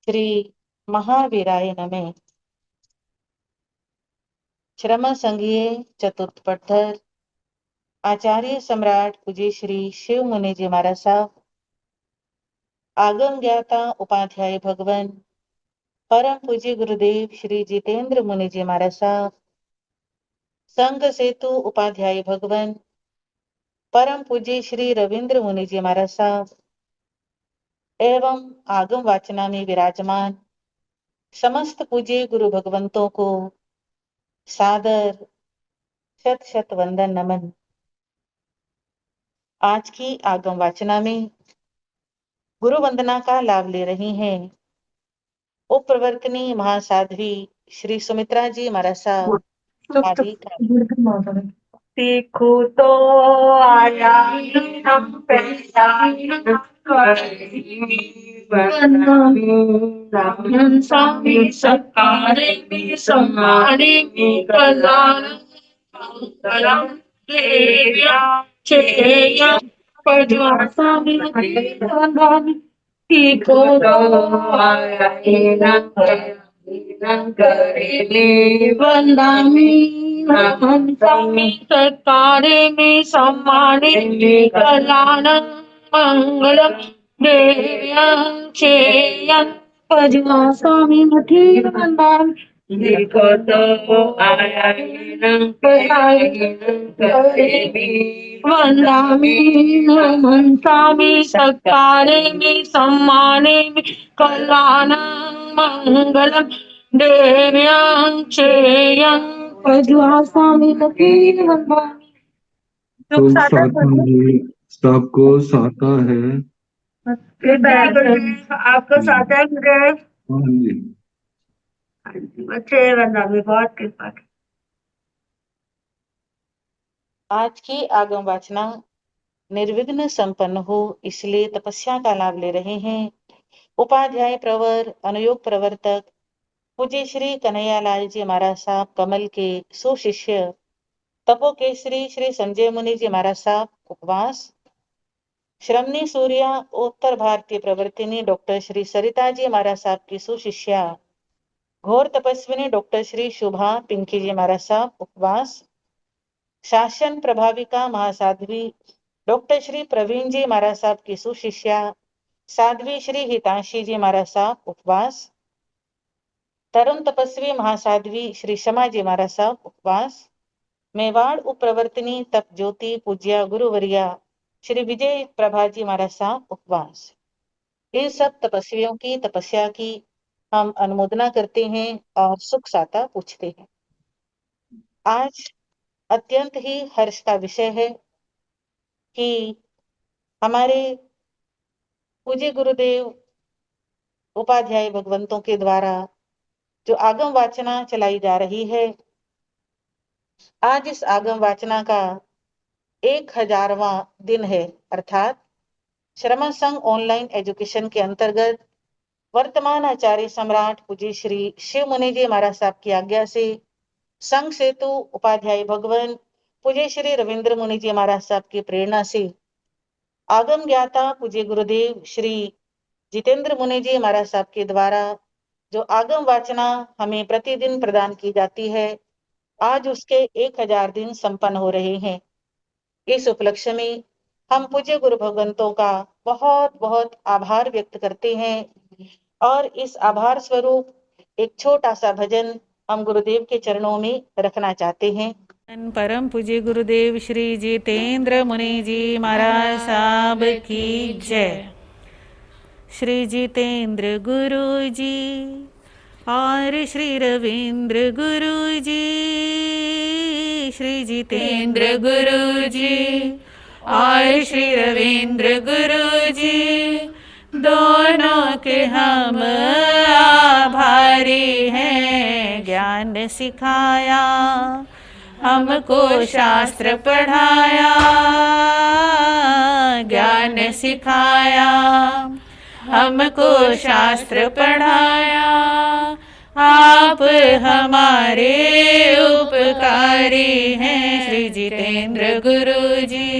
श्री महावीराय नमः। श्रम संघीय चतुर्थ पट्टर आचार्य सम्राट पूज्य श्री शिव मुनि जी महाराज साहब, आगम ज्ञाता उपाध्याय भगवान परम पूज्य गुरुदेव श्री जितेंद्र मुनि जी महाराज साहब, संघ सेतु उपाध्याय भगवान परम पूज्य श्री रविंद्र मुनि जी महाराज साहब एवं आगम वाचना में विराजमान समस्त पूज्य गुरु भगवंतों को सादर शत शत वंदन नमन। आज की आगम वाचना में गुरु वंदना का लाभ ले रही हैं उप प्रवर्तनी महासाध्वी श्री सुमित्रा जी महाराज साहब आदि का। सीखो तो आया हम पहचान स्वामी सकारे में समारे में कलारम देव्या चेया पद्मासा में सीखो तो आया करेले वंदामी हम स्वामी सत्कारे में सम्माने में कल्याणं मंगलम देव्यं चेयं पद्मा स्वामी मठी वंदामी देखो तो आया वंदामी हम स्वामी सत्कारे में सम्माने में कल्याणं मंगलम देव्यं चेयं पद्मा स्वामी मठी वंदामी। तो साता जी सबको साता है। आपको साता है। हाँ जी। अच्छे वंदामी बहुत कृपा। आज की आगम वाचना निर्विघ्न संपन्न हो इसलिए तपस्या का लाभ ले रहे हैं उपाध्याय प्रवर अनुयोग प्रवर्तक पूज्य श्री कन्हैयालाल जी महाराज साहब कमल के सुशिष्य तपो केसरी श्री संजय मुनि जी महाराज साहब उपवास श्रमणी सूर्या उत्तर भारतीय प्रवर्तिनी डॉक्टर श्री सरिता जी महाराज साहब की सुशिष्या घोर तपस्विनी डॉक्टर श्री शुभा पिंकी जी महाराज साहब उपवास शासन प्रभाविका महासाध्वी डॉक्टर श्री प्रवीण जी महाराज साहब की सुशिष्या साध्वी श्री हितांशी जी महाराज साहब उपवास तरुण तपस्वी महासाध्वी श्री शमा जी महाराज साहब उपवास मेवाड़ उप प्रवर्तनी तप ज्योति पूज्या गुरुवरिया श्री विजय प्रभा जी महाराज साहब उपवास। इन सब तपस्वियों की तपस्या की हम अनुमोदना करते हैं और सुख साता पूछते हैं। आज अत्यंत ही हर्ष का विषय है कि हमारे पूज्य गुरुदेव उपाध्याय भगवंतों के द्वारा जो आगम वाचना चलाई जा रही है, आज इस आगम वाचना का 1000वां दिन है। अर्थात श्रमण संघ ऑनलाइन एजुकेशन के अंतर्गत वर्तमान आचार्य सम्राट पूज्य श्री शिव मुनि जी महाराज साहब की आज्ञा से संघ सेतु उपाध्याय भगवान पूज्य श्री रविंद्र मुनि जी महाराज साहब की प्रेरणा से आगम ज्ञाता पूज्य गुरुदेव श्री जितेंद्र मुनि जी महाराज साहब के द्वारा जो आगम वाचना हमें प्रतिदिन प्रदान की जाती है, आज उसके 1000 दिन संपन्न हो रहे हैं। इस उपलक्ष्य में हम पूज्य गुरु भगवंतों का बहुत बहुत आभार व्यक्त करते हैं और इस आभार स्वरूप एक छोटा सा भजन हम गुरुदेव के चरणों में रखना चाहते हैं। परम पूज्य गुरुदेव श्री जितेंद्र मुनि जी महाराज साहब की जय। श्री जितेंद्र गुरु जी और श्री रविंद्र गुरु जी, श्री जितेंद्र गुरु जी और श्री रविंद्र गुरु जी, दोनों के हम आभारी हैं। ज्ञान सिखाया हमको शास्त्र पढ़ाया, ज्ञान सिखाया हमको शास्त्र पढ़ाया, आप हमारे उपकारी हैं। श्री जितेंद्र गुरु जी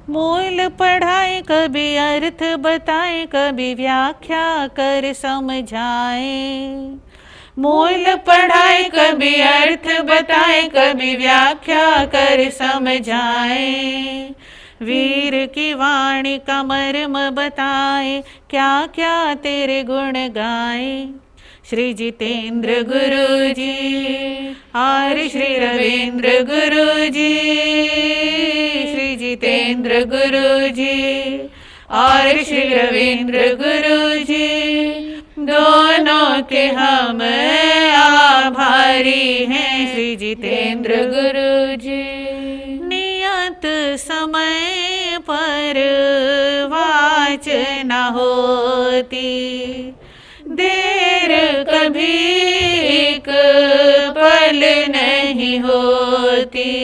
मूल पढ़ाए कभी अर्थ बताए कभी व्याख्या कर समझाए। मूल पढ़ाए कभी अर्थ बताए कभी व्याख्या कर समझाए। वीर की वाणी का मर्म बताए क्या क्या तेरे गुण गाए। श्री जितेंद्र गुरु जी और श्री रविंद्र गुरु जी। श्री जितेंद्र गुरु जी और श्री रविंद्र गुरु जी, दोनों के हम आभारी हैं। श्री जितेंद्र गुरु जी नियत समय पर वाचना होती, देर कभी एक पल नहीं होती।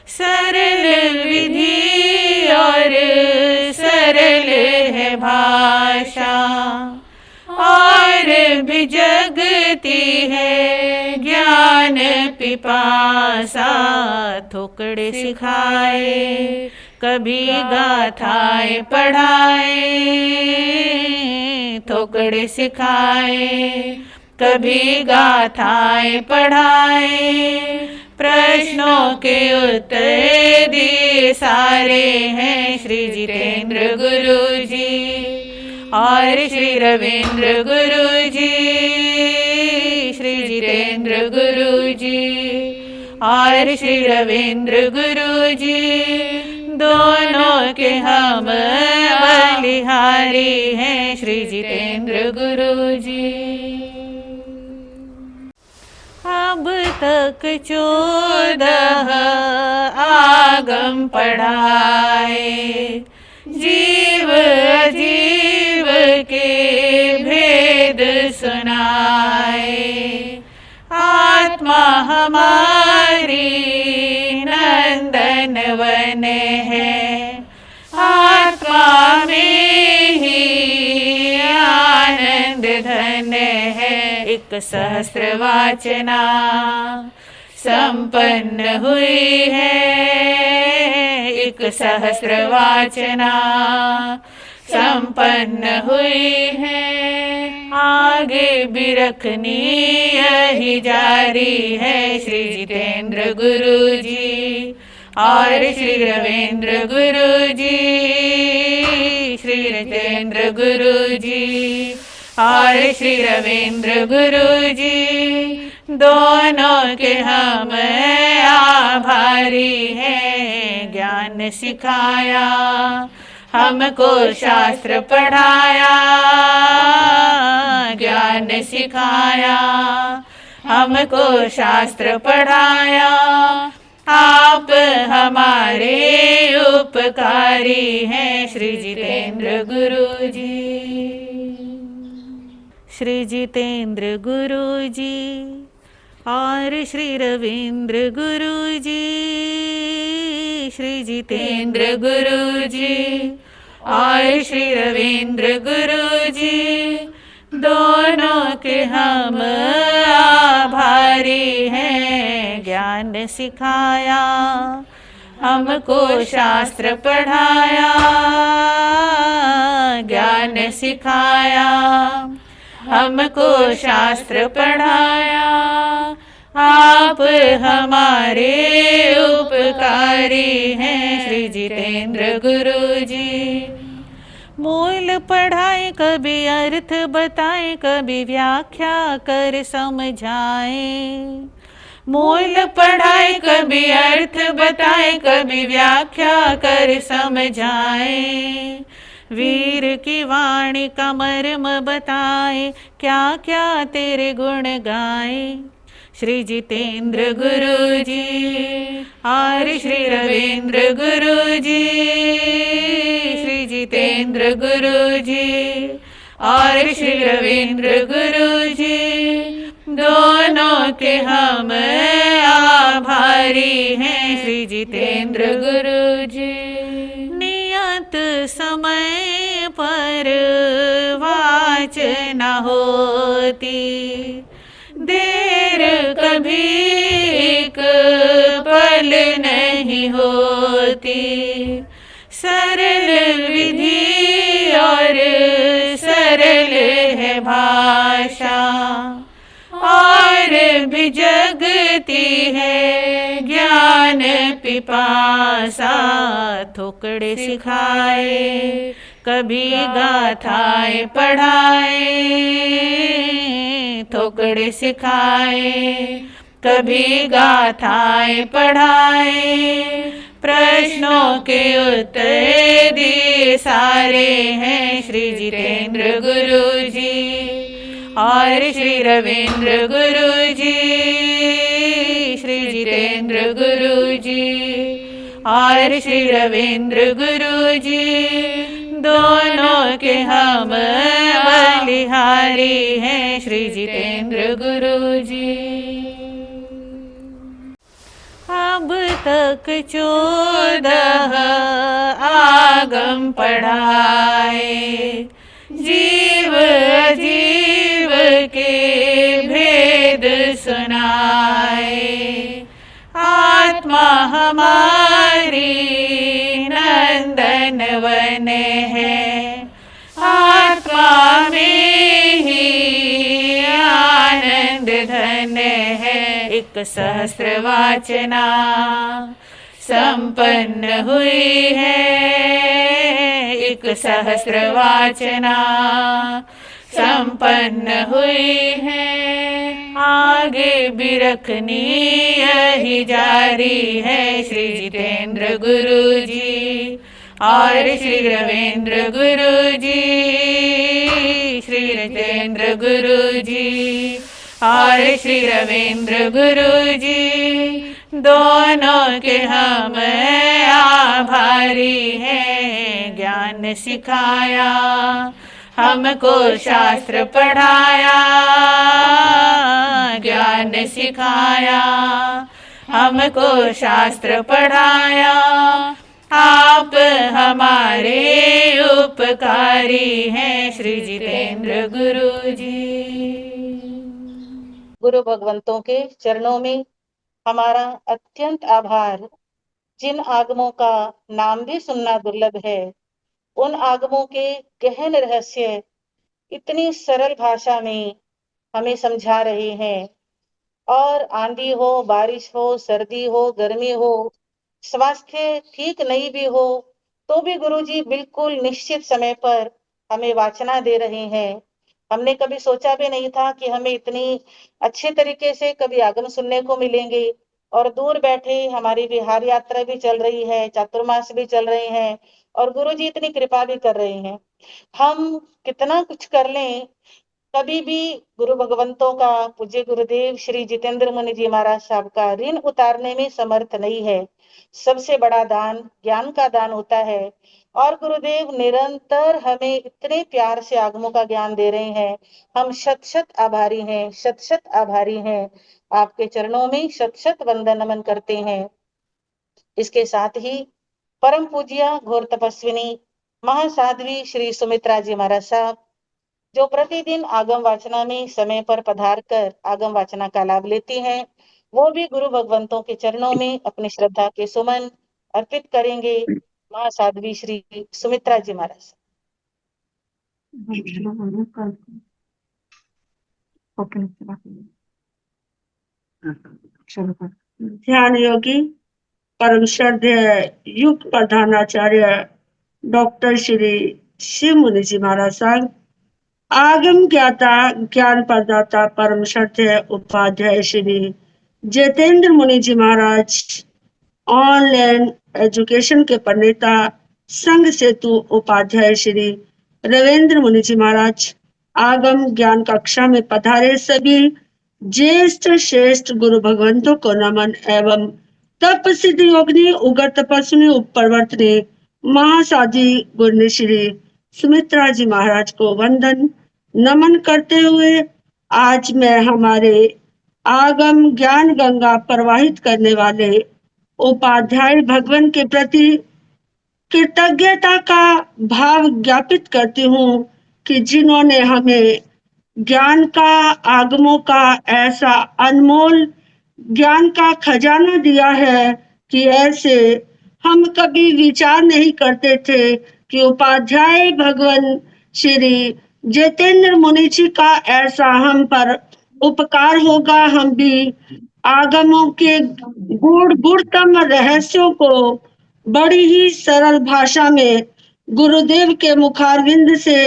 सरल विधि और सरल है भाषा, और भी जगती है ज्ञान पिपासा। थोकड़े सिखाए कभी गाथाएं पढ़ाए, थोकड़े सिखाए कभी गाथाएं पढ़ाए। प्रश्नों के उत्तर दिए सारे हैं श्री जितेंद्र गुरु जी और श्री रविंद्र गुरु जी। श्री जितेंद्र गुरु जी और श्री रविंद्र गुरु जी, दोनों के हम बलिहारी हैं। श्री जितेंद्र गुरु जी अब तक 14 आगम पढ़ाए, जीव अजीव के भेद सुनाए। आत्मा हमारी नंदन वन है, आत्मा में ही आनंद धन है। एक सहस्त्र वाचना संपन्न हुई है, एक सहस्त्र वाचना संपन्न हुई है। आगे भी रखनी यही जारी है। श्री जितेंद्र गुरु जी और श्री रविंद्र गुरु जी। श्री जितेंद्र गुरु जी और श्री रविंद्र गुरु जी, दोनों के हम आभारी हैं। ज्ञान सिखाया हमको शास्त्र पढ़ाया, ज्ञान सिखाया हमको शास्त्र पढ़ाया। आप हमारे उपकारी हैं श्री जितेंद्र गुरु जी। श्री जितेंद्र गुरु जी और श्री रविंद्र गुरु जी। श्री जितेंद्र गुरु जी और श्री रविंद्र गुरु जी, दोनों के हम आभारी हैं। ज्ञान सिखाया हमको शास्त्र पढ़ाया, ज्ञान सिखाया हमको शास्त्र पढ़ाया। आप हमारे उपकारी हैं श्री जितेंद्र गुरु जी। मूल पढ़ाए कभी अर्थ बताए कभी व्याख्या कर समझाए। मूल पढ़ाए कभी अर्थ बताए कभी व्याख्या कर समझाए। वीर की वाणी का मर्म बताए क्या क्या तेरे गुण गाए। श्री जितेंद्र गुरु जी और श्री रविंद्र गुरु जी। श्री जितेंद्र गुरु जी और श्री रविंद्र गुरु जी, दोनों के हम आभारी हैं श्री जितेंद्र गुरु जी। नियत समय पर वाचना होती, देर कभी एक पल नहीं होती। सरल विधि और सरल है भाषा, और भी जगती है ज्ञान पिपासा। थोकड़े सिखाए कभी गाथाएं पढ़ाए, थोकड़े सिखाए कभी गाथाएं पढ़ाए। प्रश्नों के उत्तर दिए सारे हैं श्री जितेंद्र गुरु जी और श्री रविंद्र गुरु जी। श्री जितेंद्र गुरु जी और श्री रविंद्र गुरु जी, दोनों के हम बलिहारी हैं श्री जितेंद्र गुरु जी। अब तक 14 आगम पढ़ाए, जीव अजीव के भेद सुनाए। आत्मा हमारी नंदन वन है, आत्मा में ही आनंद धन है। एक सहस्त्र वाचना संपन्न हुई है, एक सहस्त्र वाचना संपन्न हुई है। आगे भी रखनी यही जारी है श्री जितेंद्र गुरु जी और श्री रविंद्र गुरु जी। श्री जितेंद्र गुरु जी और श्री रविंद्र गुरु जी, दोनों के हम आभारी हैं। ज्ञान सिखाया हमको शास्त्र पढ़ाया, ज्ञान सिखाया हमको शास्त्र पढ़ाया। आप हमारे उपकारी हैं श्री जितेंद्र गुरु जी। गुरु भगवंतों के चरणों में हमारा अत्यंत आभार। जिन आगमों का नाम भी सुनना दुर्लभ है, उन आगमों के गहन रहस्य इतनी सरल भाषा में हमें समझा रहे हैं। और आंधी हो, बारिश हो, सर्दी हो, गर्मी हो, स्वास्थ्य ठीक नहीं भी हो, तो भी गुरुजी बिल्कुल निश्चित समय पर हमें वाचना दे रहे हैं। हमने कभी सोचा भी नहीं था कि हमें इतनी अच्छे तरीके से कभी आगम सुनने को मिलेंगे। और दूर बैठे हमारी विहार यात्रा भी चल रही है, चातुर्मास भी चल रहे हैं, और गुरुजी इतनी कृपा भी कर रहे हैं। हम कितना कुछ कर लें, कभी भी गुरु भगवंतों का, पूज्य गुरुदेव श्री जितेंद्र मुनि जी महाराज साहब का ऋण उतारने में समर्थ नहीं है। सबसे बड़ा दान ज्ञान का दान होता है, और गुरुदेव निरंतर हमें इतने प्यार से आगमों का ज्ञान दे रहे हैं। हम शत शत आभारी हैं, शत शत आभारी हैं। आपके चरणों में शत शत वंदन नमन करते हैं। इसके साथ ही परम पूज्य घोर तपस्विनी महासाध्वी श्री सुमित्रा जी महाराज साहब, जो प्रतिदिन आगम वाचना में समय पर पधार कर आगम वाचना का लाभ लेती हैं, वो भी गुरु भगवंतों के चरणों में अपनी श्रद्धा के सुमन अर्पित करेंगे। महासाध्वी श्री सुमित्रा जी महाराज। ध्यान योगी परम श्रद्धेय युग प्रधानाचार्य डॉक्टर श्री शिव मुनि जी महाराज साहब, आगम ज्ञाता ज्ञान प्रदाता परम श्रद्धेय उपाध्याय श्री जितेंद्र मुनि जी महाराज, ऑनलाइन एजुकेशन के प्रणेता संघ सेतु उपाध्याय श्री रविंद्र मुनि जी महाराज, आगम ज्ञान कक्षा में पधारे सभी ज्येष्ठ श्रेष्ठ गुरु भगवंतों को नमन एवं तप सिद्धि योगिनी उग्र तपस्विनी उपप्रवर्तनी महासाध्वी गुरु श्री सुमित्रा जी महाराज को वंदन नमन करते हुए आज मैं हमारे आगम ज्ञान गंगा प्रवाहित करने वाले उपाध्याय भगवान के प्रति कृतज्ञता का भाव ज्ञापित करती हूँ कि जिन्होंने हमें ज्ञान का, आगमों का ऐसा अनमोल ज्ञान का खजाना दिया है कि ऐसे हम कभी विचार नहीं करते थे कि उपाध्याय भगवान श्री जितेंद्र मुनि जी का ऐसा हम पर उपकार होगा। हम भी आगमों के गुणतम रहस्यों को बड़ी ही सरल भाषा में गुरुदेव के मुखारविंद से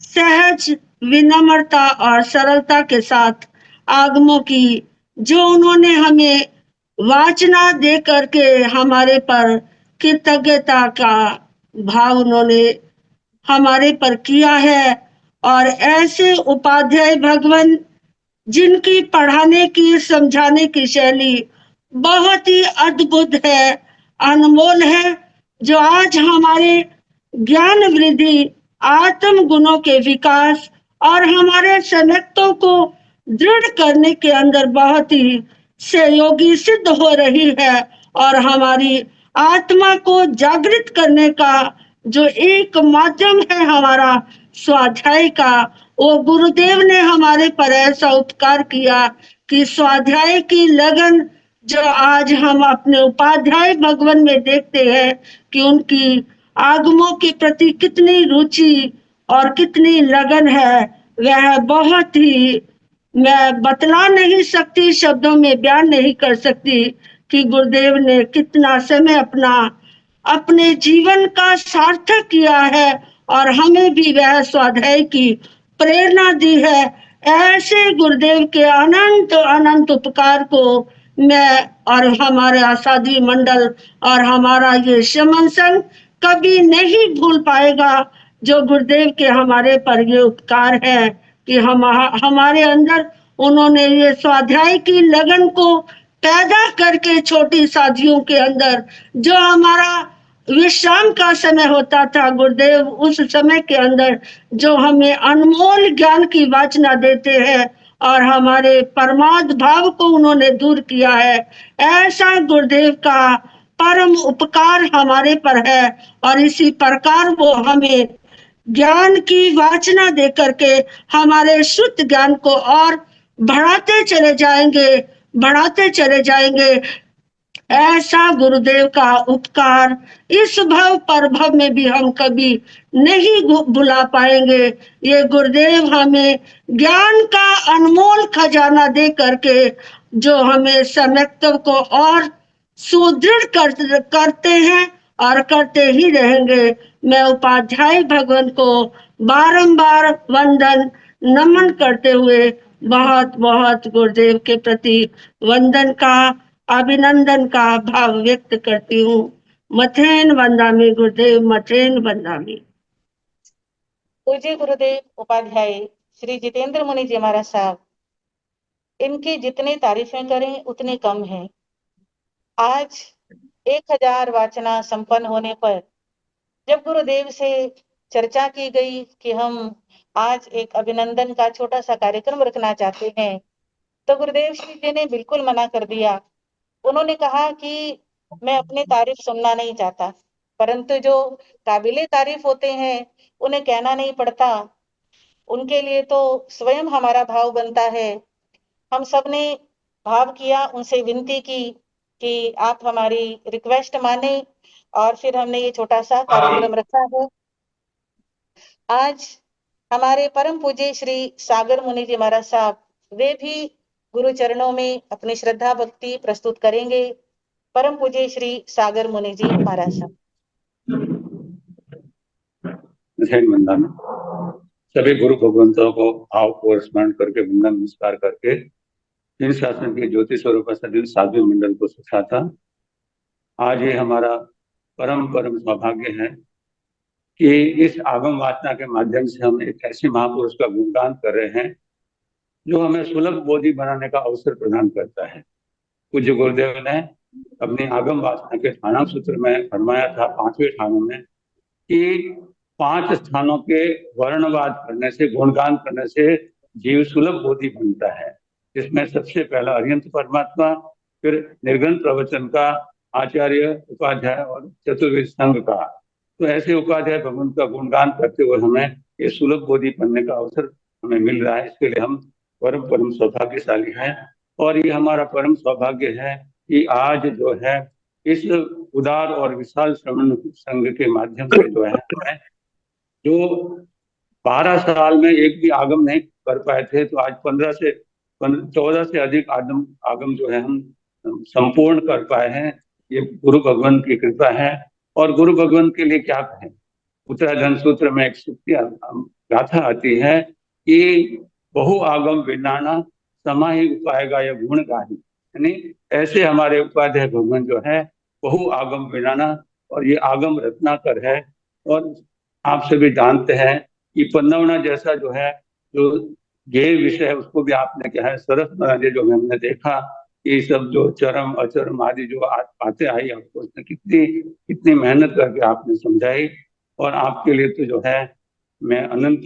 सहज विनम्रता और सरलता के साथ आगमों की जो उन्होंने हमें वाचना दे करके हमारे पर कृतज्ञता का भाव उन्होंने हमारे पर किया है। और ऐसे उपाध्याय भगवान जिनकी पढ़ाने की समझाने की शैली बहुत ही अद्भुत है, अनमोल है, जो आज हमारे ज्ञान वृद्धि, आत्म गुणों के विकास और हमारे संयक्तों को दृढ़ करने के अंदर बहुत ही सहयोगी सिद्ध हो रही है। और हमारी आत्मा को जागृत करने का जो एक माध्यम है हमारा स्वाध्याय का, वो गुरुदेव ने हमारे पर ऐसा उपकार किया कि स्वाध्याय की लगन जो आज हम अपने उपाध्याय भगवान में देखते हैं कि उनकी आगमों के प्रति कितनी रुचि और कितनी लगन है, वह बहुत ही, मैं बतला नहीं सकती, शब्दों में बयान नहीं कर सकती कि गुरुदेव ने कितना समय अपने जीवन का सार्थक किया है और हमें भी वह स्वाध्याय की प्रेरणा दी है। ऐसे गुरुदेव के अनंत अनंत उपकार को मैं और हमारा साध्वी मंडल और हमारा ये शमन संघ कभी नहीं भूल पाएगा, जो गुरुदेव के हमारे पर ये उपकार है कि हमारे अंदर उन्होंने ये स्वाध्याय की लगन को पैदा करके छोटी साथियों के अंदर जो हमारा विश्राम का समय होता था, गुरुदेव उस समय के अंदर जो हमें अनमोल ज्ञान की वाचना देते हैं और हमारे परमार्थ भाव को उन्होंने दूर किया है, ऐसा गुरुदेव का परम उपकार हमारे पर है। और इसी प्रकार वो हमें ज्ञान की वाचना दे करके हमारे शुद्ध ज्ञान को और बढ़ाते चले जाएंगे। ऐसा गुरुदेव का उपकार इस भव पर भव में भी हम कभी नहीं भुला पाएंगे। ये गुरुदेव हमें ज्ञान का अनमोल खजाना दे करके जो हमें सम्यक्त्व को और सुदृढ़ करते हैं और करते ही रहेंगे। मैं उपाध्याय भगवान को बारंबार वंदन नमन करते हुए बहुत बहुत गुरुदेव के प्रति वंदन का, अभिनंदन का भाव व्यक्त करती हूँ। मथेन वंदामी गुरुदेव, मथेन वंदामी। पूज्य गुरुदेव उपाध्याय श्री जितेंद्र मुनि जी महाराज साहब, इनकी जितनी तारीफें करें उतनी कम है। आज 1000 वाचना संपन्न होने पर जब गुरुदेव से चर्चा की गई कि हम आज एक अभिनंदन का छोटा सा कार्यक्रम रखना चाहते हैं, तो गुरुदेव श्री जी ने बिल्कुल मना कर दिया। उन्होंने कहा कि मैं अपनी तारीफ सुनना नहीं चाहता, परंतु जो काबिले तारीफ होते हैं उन्हें कहना नहीं पड़ता, उनके लिए तो स्वयं हमारा भाव बनता है। हम सब ने भाव किया, उनसे विनती की कि आप हमारी रिक्वेस्ट माने और फिर हमने ये छोटा सा कार्यक्रम रखा है। आज हमारे परम पूज्य श्री सागर मुनि जी महाराज साहब, वे भी गुरु चरणों में अपनी श्रद्धा भक्ति प्रस्तुत करेंगे। परम पूज्य श्री सागर मुनि जी महाराज साहब। वंदन। सभी गुरु भगवंतों को भाव को स्मरण करके वंदन नमस्कार करके तीन शासन के ज्योति स्वरूप सदिन साध्वी मंडल को सुखाता। आज ये हमारा परम सौभाग्य है कि इस आगम वाचना के माध्यम से हम एक ऐसे महापुरुष का गुणगान कर रहे हैं जो हमें सुलभ बोधि बनाने का अवसर प्रदान करता है। पूज्य गुरुदेव ने अपनी आगम वाचना के ठाणा सूत्र में फरमाया था, 5वें ठाणों में, कि 5 स्थानों के वर्णवाद करने से, गुणगान करने से जीव सुलभ बोधि बनता है। इसमें सबसे पहला अरिहंत परमात्मा, फिर निर्गुण प्रवचन का, आचार्य, उपाध्याय और चतुर्वेद संघ का। तो ऐसे उपाध्याय भगवान का गुणगान करते हुए हमें ये सुलभ बोधि बनने का अवसर हमें मिल रहा है। इसके लिए हम परम सौभाग्यशाली हैं। और ये हमारा परम सौभाग्य है कि आज जो है इस उदार और विशाल श्रवण संघ के माध्यम से जो है जो 12 साल में एक भी आगम नहीं कर पाए थे, तो आज 14 से अधिक आगम आगम जो है हम संपूर्ण कर पाए हैं। ये गुरु भगवान की कृपा है। और गुरु भगवान के लिए क्या कहें, उत्तराधन सूत्र में एक सूक्ति गाथा आती है कि बहु आगम विनाना समाहि उपायगा या गुण गाही, यानी ऐसे हमारे उपाध्याय भगवान जो है बहु आगम विनाना, और ये आगम रत्नाकर है। और आप सभी जानते हैं कि पन्नवना जैसा जो है जो गेय विषय है उसको भी आपने क्या है सरस बना दिया। जो हमने देखा ये सब जो चरम अचरम आदि जो बातें आई आपको, उसने कितनी कितनी मेहनत करके आपने समझाई। और आपके लिए तो जो है मैं अनंत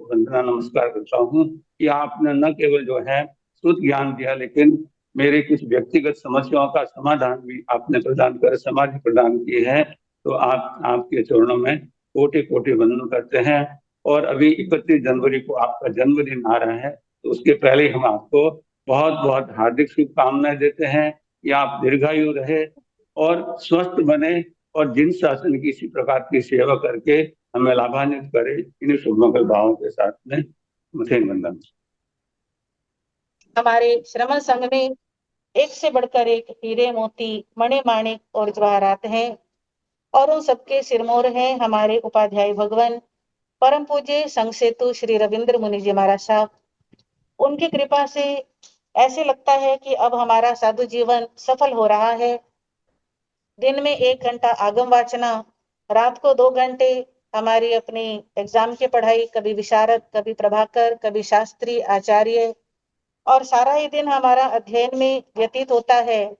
वंदना नमस्कार करता हूँ कि आपने न केवल जो है शुद्ध ज्ञान दिया, लेकिन मेरे कुछ व्यक्तिगत समस्याओं का समाधान भी आपने प्रदान कर समाधि प्रदान की है। तो आपके चरणों में कोटि कोटि वंदन करते हैं। और अभी 31 जनवरी को आपका जन्मदिन आ रहा है, तो उसके पहले हम आपको बहुत बहुत हार्दिक शुभकामनाएं देते हैं कि आप दीर्घायु रहे और स्वस्थ बने, और जिन शासन की इसी प्रकार की सेवा करके हमें लाभान्वित करे। इन शुभ मंगल भावों के साथ में मथेन वंदन। हमारे श्रमण संघ में एक से बढ़कर एक हीरे मोती मणि माणिक और जवाहरात हैं, और उन सबके सिरमौर हैं हमारे उपाध्याय भगवान परम पूज्य संघ सेतु श्री रविंद्र मुनि जी महाराज साहब। उनकी कृपा से ऐसे लगता है कि अब हमारा साधु जीवन सफल हो रहा है। दिन में 1 घंटा आगम वाचना, रात को 2 घंटे हमारी अपनी एग्जाम की पढ़ाई, कभी विशारद, कभी प्रभाकर, कभी शास्त्री आचार्य, और सारा ही दिन हमारा अध्ययन में व्यतीत होता है।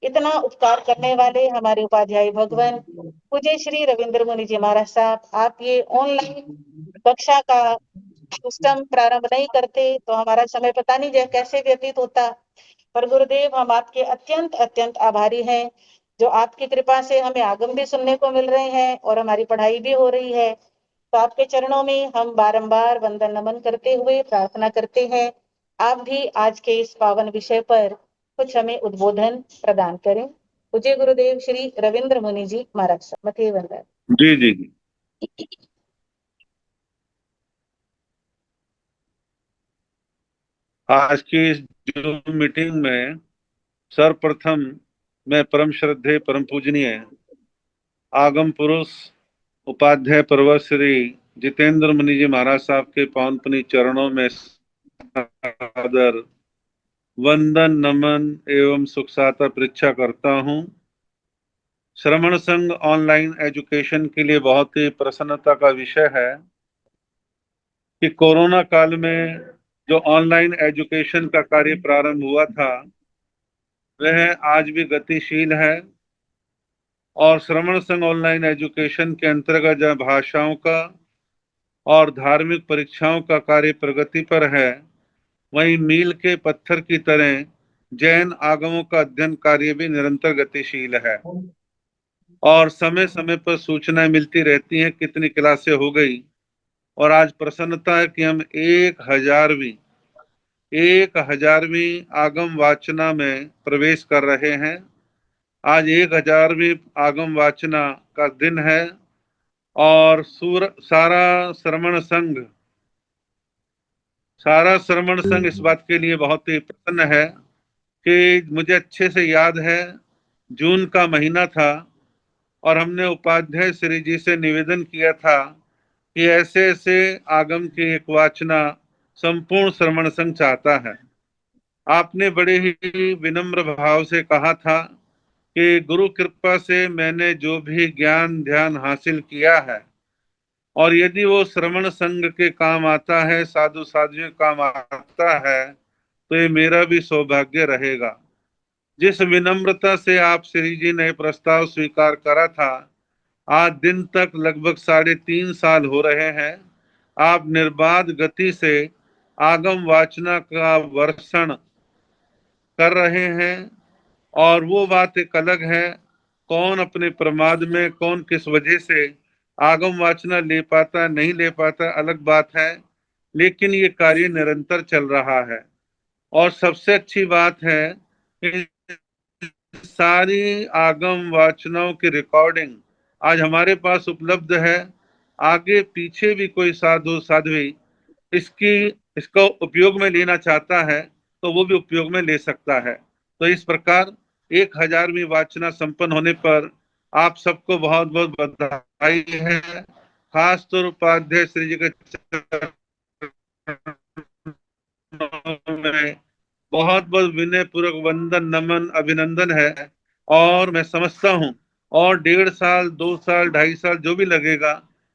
इतना उपकार करने वाले हमारे उपाध्याय भगवान पूज्य श्री रविंद्र मुनि जी महाराज साहब, आप ये ऑनलाइन कक्षा का सिस्टम प्रारंभ नहीं करते तो हमारा समय पता नहीं कैसे व्यतीत होता। पर गुरुदेव, हम आपके अत्यंत अत्यंत आभारी हैं, जो आपकी कृपा से हमें आगम भी सुनने को मिल रहे हैं और हमारी पढ़ाई भी हो रही है। तो आपके चरणों में हम बारंबार वंदन नमन करते हुए प्रार्थना करते हैं, आप भी आज के इस पावन विषय पर कुछ हमें उद्बोधन प्रदान करें। पूज्य गुरुदेव श्री रविंद्र मुनि जी महाराज साहब, मथे वंदन। जी जी जी। आज की इस जूम मीटिंग में सर्वप्रथम मैं परम श्रद्धेय परम पूजनीय आगम पुरुष उपाध्याय पर्वत श्री जितेंद्र मुनि जी महाराज साहब के पावन पुनीत चरणों में सादर वंदन नमन एवं सुख साता परीक्षा करता हूं। श्रमण संघ ऑनलाइन एजुकेशन के लिए बहुत ही प्रसन्नता का विषय है कि कोरोना काल में जो ऑनलाइन एजुकेशन का कार्य प्रारंभ हुआ था वह आज भी गतिशील है। और श्रमण संघ ऑनलाइन एजुकेशन के अंतर्गत जहाँ भाषाओं का और धार्मिक परीक्षाओं का कार्य प्रगति पर है, वहीं मील के पत्थर की तरह जैन आगमों का अध्ययन कार्य भी निरंतर गतिशील है। और समय समय पर सूचनाएं मिलती रहती हैं कितनी क्लासें हो गई। और आज प्रसन्नता है कि हम 1000वीं आगम वाचना में प्रवेश कर रहे हैं। आज 1000वीं आगम वाचना का दिन है और सारा श्रमण संघ इस बात के लिए बहुत ही प्रसन्न है कि मुझे अच्छे से याद है जून का महीना था और हमने उपाध्याय श्री जी से निवेदन किया था कि ऐसे ऐसे आगम की एक वाचना संपूर्ण श्रमण संघ चाहता है। आपने बड़े ही विनम्र भाव से कहा था कि गुरु कृपा से मैंने जो भी ज्ञान ध्यान हासिल किया है और यदि वो श्रमण संघ के काम आता है, साधु साधुओं के काम आता है, तो ये मेरा भी सौभाग्य रहेगा। जिस विनम्रता से आप श्री जी ने प्रस्ताव स्वीकार करा था, आज दिन तक लगभग 3.5 साल हो रहे हैं। आप निर्बाध गति से आगम वाचना का वर्षण कर रहे हैं और वो बात एक अलग है। कौन अपने प्रमाद में, कौन किस वजह से आगम वाचना ले पाता नहीं ले पाता अलग बात है, लेकिन ये कार्य निरंतर चल रहा है। और सबसे अच्छी बात है कि सारी आगम वाचनाओं की रिकॉर्डिंग आज हमारे पास उपलब्ध है। आगे पीछे भी कोई साधु साध्वी इसको उपयोग में लेना चाहता है तो वो भी उपयोग में ले सकता है। तो इस प्रकार 1000वीं वाचना संपन्न होने पर आप सबको बहुत बहुत बधाई है। खास तौर उपाध्याय श्री जी के में बहुत बहुत विनय पूर्वक वंदन नमन अभिनंदन है। और मैं समझता हूँ और 1.5 साल 2 साल 2.5 साल जो भी लगेगा,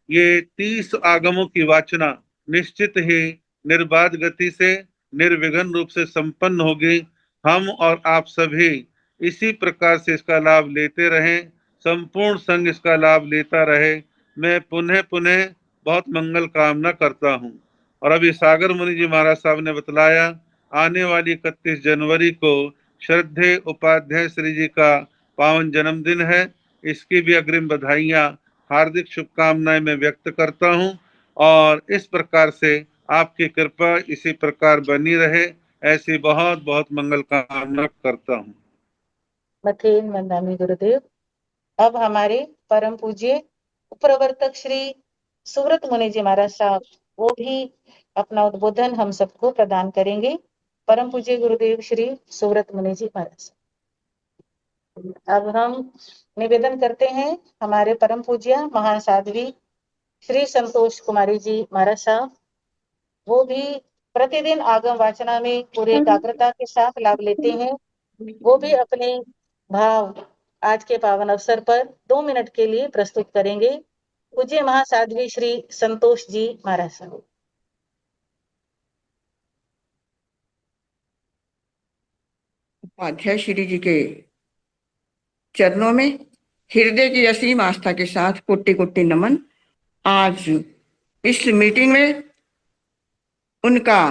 ये 30 आगमों की वाचना निश्चित ही निर्बाध गति से निर्विघ्न रूप से संपन्न होगी। हम और आप सभी इसी प्रकार से इसका लाभ लेते रहें, संपूर्ण संघ इसका लाभ लेता रहे। मैं पुनः पुनः बहुत मंगल कामना करता हूँ। और अभी सागर मुनि जी महाराज साहब ने बतलाया, आने वाली 31 जनवरी को श्रद्धेय उपाध्याय श्री जी का पावन जन्मदिन है। इसकी भी अग्रिम बधाइयां हार्दिक शुभकामनाएं मैं व्यक्त करता हूं और इस प्रकार से आपकी कृपा इसी प्रकार बनी रहे, ऐसी बहुत बहुत मंगल कामना करता हूं। मथेन वंदामी गुरुदेव। अब हमारे परम पूज्य प्रवर्तक श्री सुव्रत मुनि जी महाराज साहब वो भी अपना उद्बोधन हम सबको प्रदान करेंगे। परम पूज्य गुरुदेव श्री सुव्रत मुनि जी महाराज। अब हम निवेदन करते हैं हमारे परम पूज्य महान साध्वी श्री संतोष कुमारी जी महाराज साहब, वो भी प्रतिदिन आगम वाचना में पूरे एकाग्रता के साथ लाभ लेते हैं। वो भी अपने भाव आज के पावन अवसर पर 2 मिनट के लिए प्रस्तुत करेंगे। पूज्य महासाध्वी श्री संतोष जी महाराज साहब। उपाध्याय श्री जी के चरणों में हृदय की असीम आस्था के साथ कोटि कोटि नमन। आज इस मीटिंग में उनका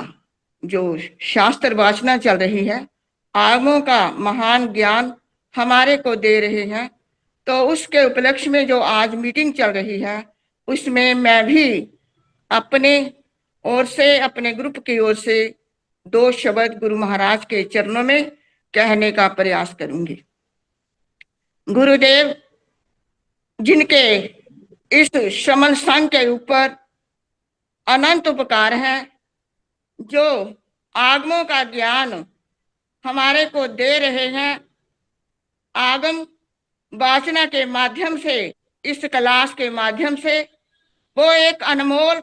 जो शास्त्र वाचना चल रही है, आगमों का महान ज्ञान हमारे को दे रहे हैं, तो उसके उपलक्ष्य में जो आज मीटिंग चल रही है उसमें मैं भी अपने ओर से, अपने ग्रुप की ओर से 2 शब्द गुरु महाराज के चरणों में कहने का प्रयास करूंगी। गुरुदेव जिनके इस श्रमण संघ के ऊपर अनंत उपकार है, जो आगमों का ज्ञान हमारे को दे रहे हैं, आगम वाचना के माध्यम से, इस क्लास के माध्यम से वो एक अनमोल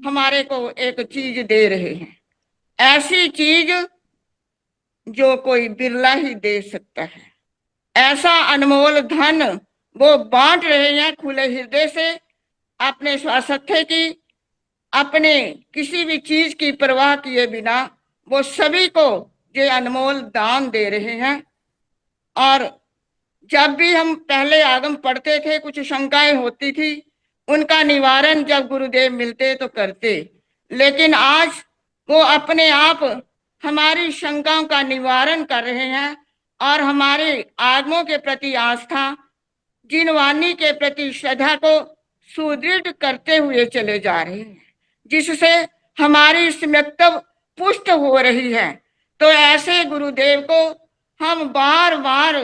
हमारे को एक चीज दे रहे हैं, ऐसी चीज जो कोई बिरला ही दे सकता है। ऐसा अनमोल धन वो बांट रहे हैं खुले हृदय से, अपने स्वास्थ्य की, अपने किसी भी चीज की परवाह किए बिना वो सभी को ये अनमोल दान दे रहे हैं। और जब भी हम पहले आगम पढ़ते थे, कुछ शंकाएं होती थी, उनका निवारण जब गुरुदेव मिलते तो करते, लेकिन आज वो अपने आप हमारी शंकाओं का निवारण कर रहे हैं और हमारे आगमों के प्रति आस्था, जिन वाणी के प्रति श्रद्धा को सुदृढ़ करते हुए चले जा रहे हैं, जिससे हमारी स्मृतव पुष्ट हो रही है। तो ऐसे गुरुदेव को हम बार बार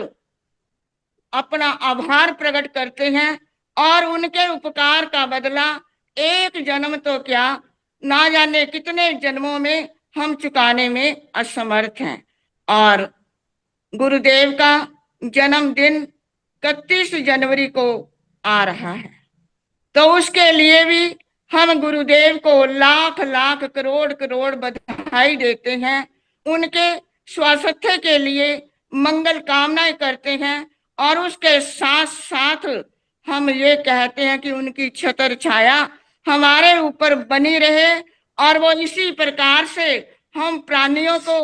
अपना आभार प्रकट करते हैं और उनके उपकार का बदला एक जन्म तो क्या, ना जाने कितने जन्मों में हम चुकाने में असमर्थ हैं। और गुरुदेव का जन्मदिन 31 जनवरी को आ रहा है, तो उसके लिए भी हम गुरुदेव को लाख लाख करोड़ करोड़ बधाई देते हैं। उनके स्वास्थ्य के लिए मंगल कामनाएं करते हैं और उसके साथ साथ हम ये कहते हैं कि उनकी छत्र छाया हमारे ऊपर बनी रहे और वो इसी प्रकार से हम प्राणियों को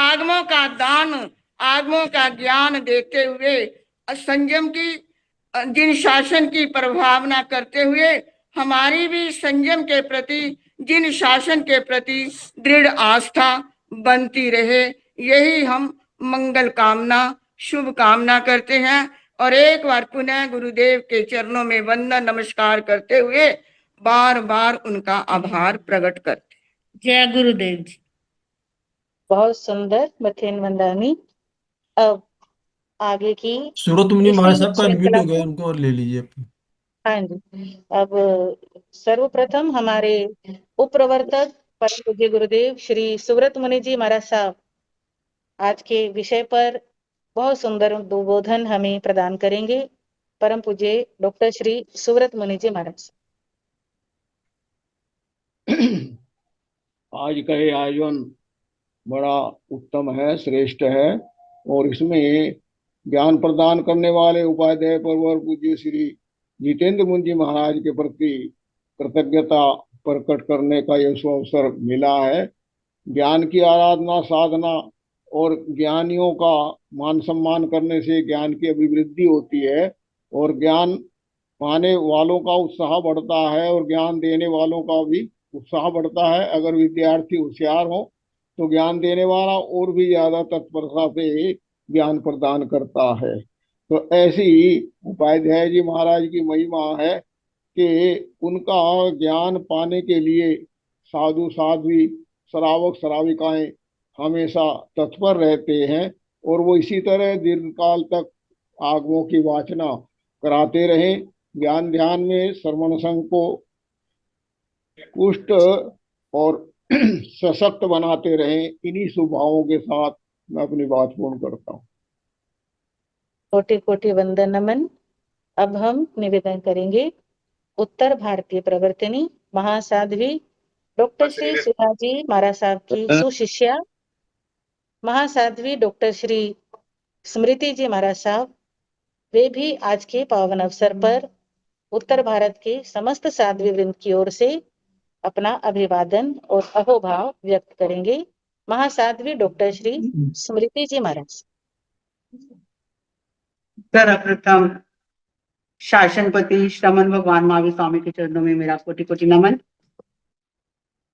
आगमों का दान, आगमों का ज्ञान देते हुए संयम की, जिन शासन की प्रभावना करते हुए हमारी भी संयम के प्रति, जिन शासन के प्रति दृढ़ आस्था बनती रहे, यही हम मंगल कामना, शुभ कामना करते हैं। और एक बार पुनः गुरुदेव के चरणों में वंदन नमस्कार करते हुए बार बार उनका आभार प्रकट करते हैं। जय गुरुदेव जी। बहुत सुंदर मथेन वंदानी। अब आगे की सूरत मुनि महाराज इसी साहब का म्यूट श्रृंखला हो गया, को। उनको और ले लीजिए। हाँ जी। अब सर्वप्रथम हमारे उप प्रवर्तक परम पूज्य गुरुदेव श्री सुव्रत मुनि जी महाराज साहब आज के विषय पर बहुत सुंदर उद्बोधन हमें प्रदान करेंगे। परम पूज्य डॉक्टर श्री सुव्रत मुनि जी महाराज। आज का ये आयोजन बड़ा उत्तम है, श्रेष्ठ है, और इसमें ज्ञान प्रदान करने वाले उपाध्याय परवर पूज्य श्री जितेंद्र मुनि जी महाराज के प्रति कृतज्ञता प्रकट करने का यह अवसर मिला है। ज्ञान की आराधना, साधना और ज्ञानियों का मान सम्मान करने से ज्ञान की अभिवृद्धि होती है और ज्ञान पाने वालों का उत्साह बढ़ता है और ज्ञान देने वालों का भी उत्साह बढ़ता है। अगर विद्यार्थी होशियार हो तो ज्ञान देने वाला और भी ज्यादा तत्परता से ज्ञान प्रदान करता है। तो ऐसी उपाध्याय जी महाराज की महिमा है कि उनका ज्ञान पाने के लिए साधु साध्वी, श्रावक श्राविकाएं हमेशा तत्पर रहते हैं और वो इसी तरह दीर्घकाल तक आगमों की वाचना कराते रहे। ज्ञान ध्यान में श्रवण संघ को पुष्ट और सशक्त बनाते रहे। इन्हीं स्वभावों के साथ मैं अपनी बात पूर्ण करता हूँ। कोटि कोटि वंदन नमन। अब हम निवेदन करेंगे उत्तर भारतीय प्रवर्तनी महासाध्वी डॉक्टर श्री सुधाजी महाराज साहब की सुशिष्या महासाध्वी डॉक्टर श्री स्मृति जी महाराज साहब, वे भी आज के पावन अवसर पर उत्तर भारत के समस्त साध्वी वृंद की ओर से अपना अभिवादन और अहोभाव व्यक्त करेंगे। महासाध्वी डॉक्टर श्री स्मृति जी महाराज। सर्वप्रथम शासनपति श्रमण भगवान महावीर स्वामी के चरणों में मेरा कोटि कोटि नमन।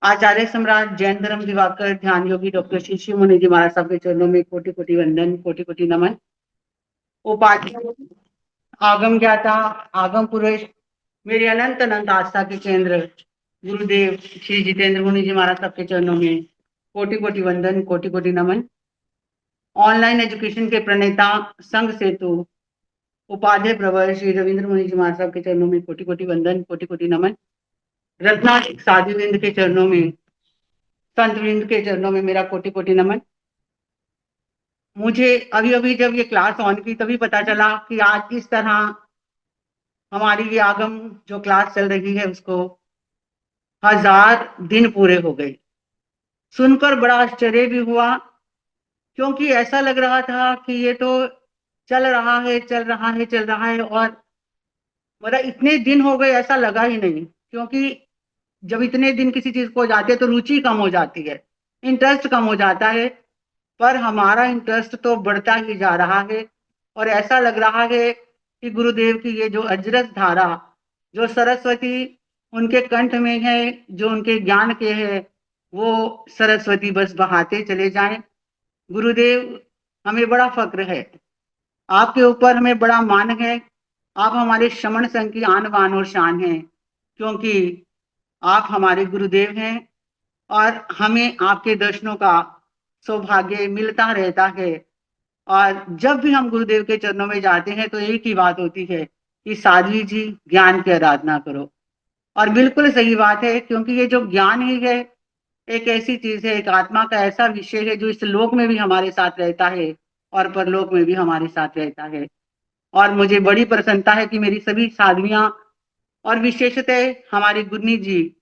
आचार्य सम्राट जैन धर्म दिवाकर ध्यान योगी डॉक्टर श्री शिव मुनि जी महाराज साहब के चरणों में कोटि कोटि वंदन, कोटि कोटि नमन। उपाध्याय, आगम ज्ञाता, आगम पुरुष, मेरे अनंत अनंत आस्था के केंद्र गुरुदेव श्री जितेंद्र मुनि जी महाराज साहब के चरणों में कोटि कोटि वंदन, कोटि कोटि नमन। ऑनलाइन एजुकेशन के प्रणेता संघ सेतु उपाध्याय प्रवर श्री रविंद्र मुनि जी महाराज साहब के चरणों में कोटि कोटि वंदन, कोटि कोटि नमन। रत्नाधिक साधु वृंद के चरणों में, संत वृंद के चरणों में मेरा कोटि कोटि नमन। मुझे अभी अभी जब ये क्लास ऑन की तभी पता चला कि आज इस तरह हमारी ये आगम जो क्लास चल रही है उसको 1000 दिन पूरे हो गए। सुनकर बड़ा आश्चर्य भी हुआ, क्योंकि ऐसा लग रहा था कि ये तो चल रहा है चल रहा है चल रहा है, और मतलब इतने दिन हो गए ऐसा लगा ही नहीं। क्योंकि जब इतने दिन किसी चीज को हो जाती है तो रुचि कम हो जाती है, इंटरेस्ट कम हो जाता है, पर हमारा इंटरेस्ट तो बढ़ता ही जा रहा है। और ऐसा लग रहा है कि गुरुदेव की ये जो अजरस धारा जो सरस्वती उनके कंठ में है, जो उनके ज्ञान के है, वो सरस्वती बस बहाते चले जाएं। गुरुदेव, हमें बड़ा फक्र है, आपके ऊपर हमें बड़ा मान है। आप हमारे श्रमण संघ की आन बान और शान हैं, क्योंकि आप हमारे गुरुदेव हैं और हमें आपके दर्शनों का सौभाग्य मिलता रहता है। और जब भी हम गुरुदेव के चरणों में जाते हैं तो एक ही बात होती है कि साध्वी जी ज्ञान की आराधना करो। और बिल्कुल सही बात है, क्योंकि ये जो ज्ञान ही है एक ऐसी चीज है, एक आत्मा का ऐसा विषय है जो इस लोक में भी हमारे साथ रहता है और परलोक में भी हमारे साथ रहता है। और मुझे बड़ी प्रसन्नता है कि मेरी सभी साध्वियां और विशेषतः हमारी गुन्नी जी,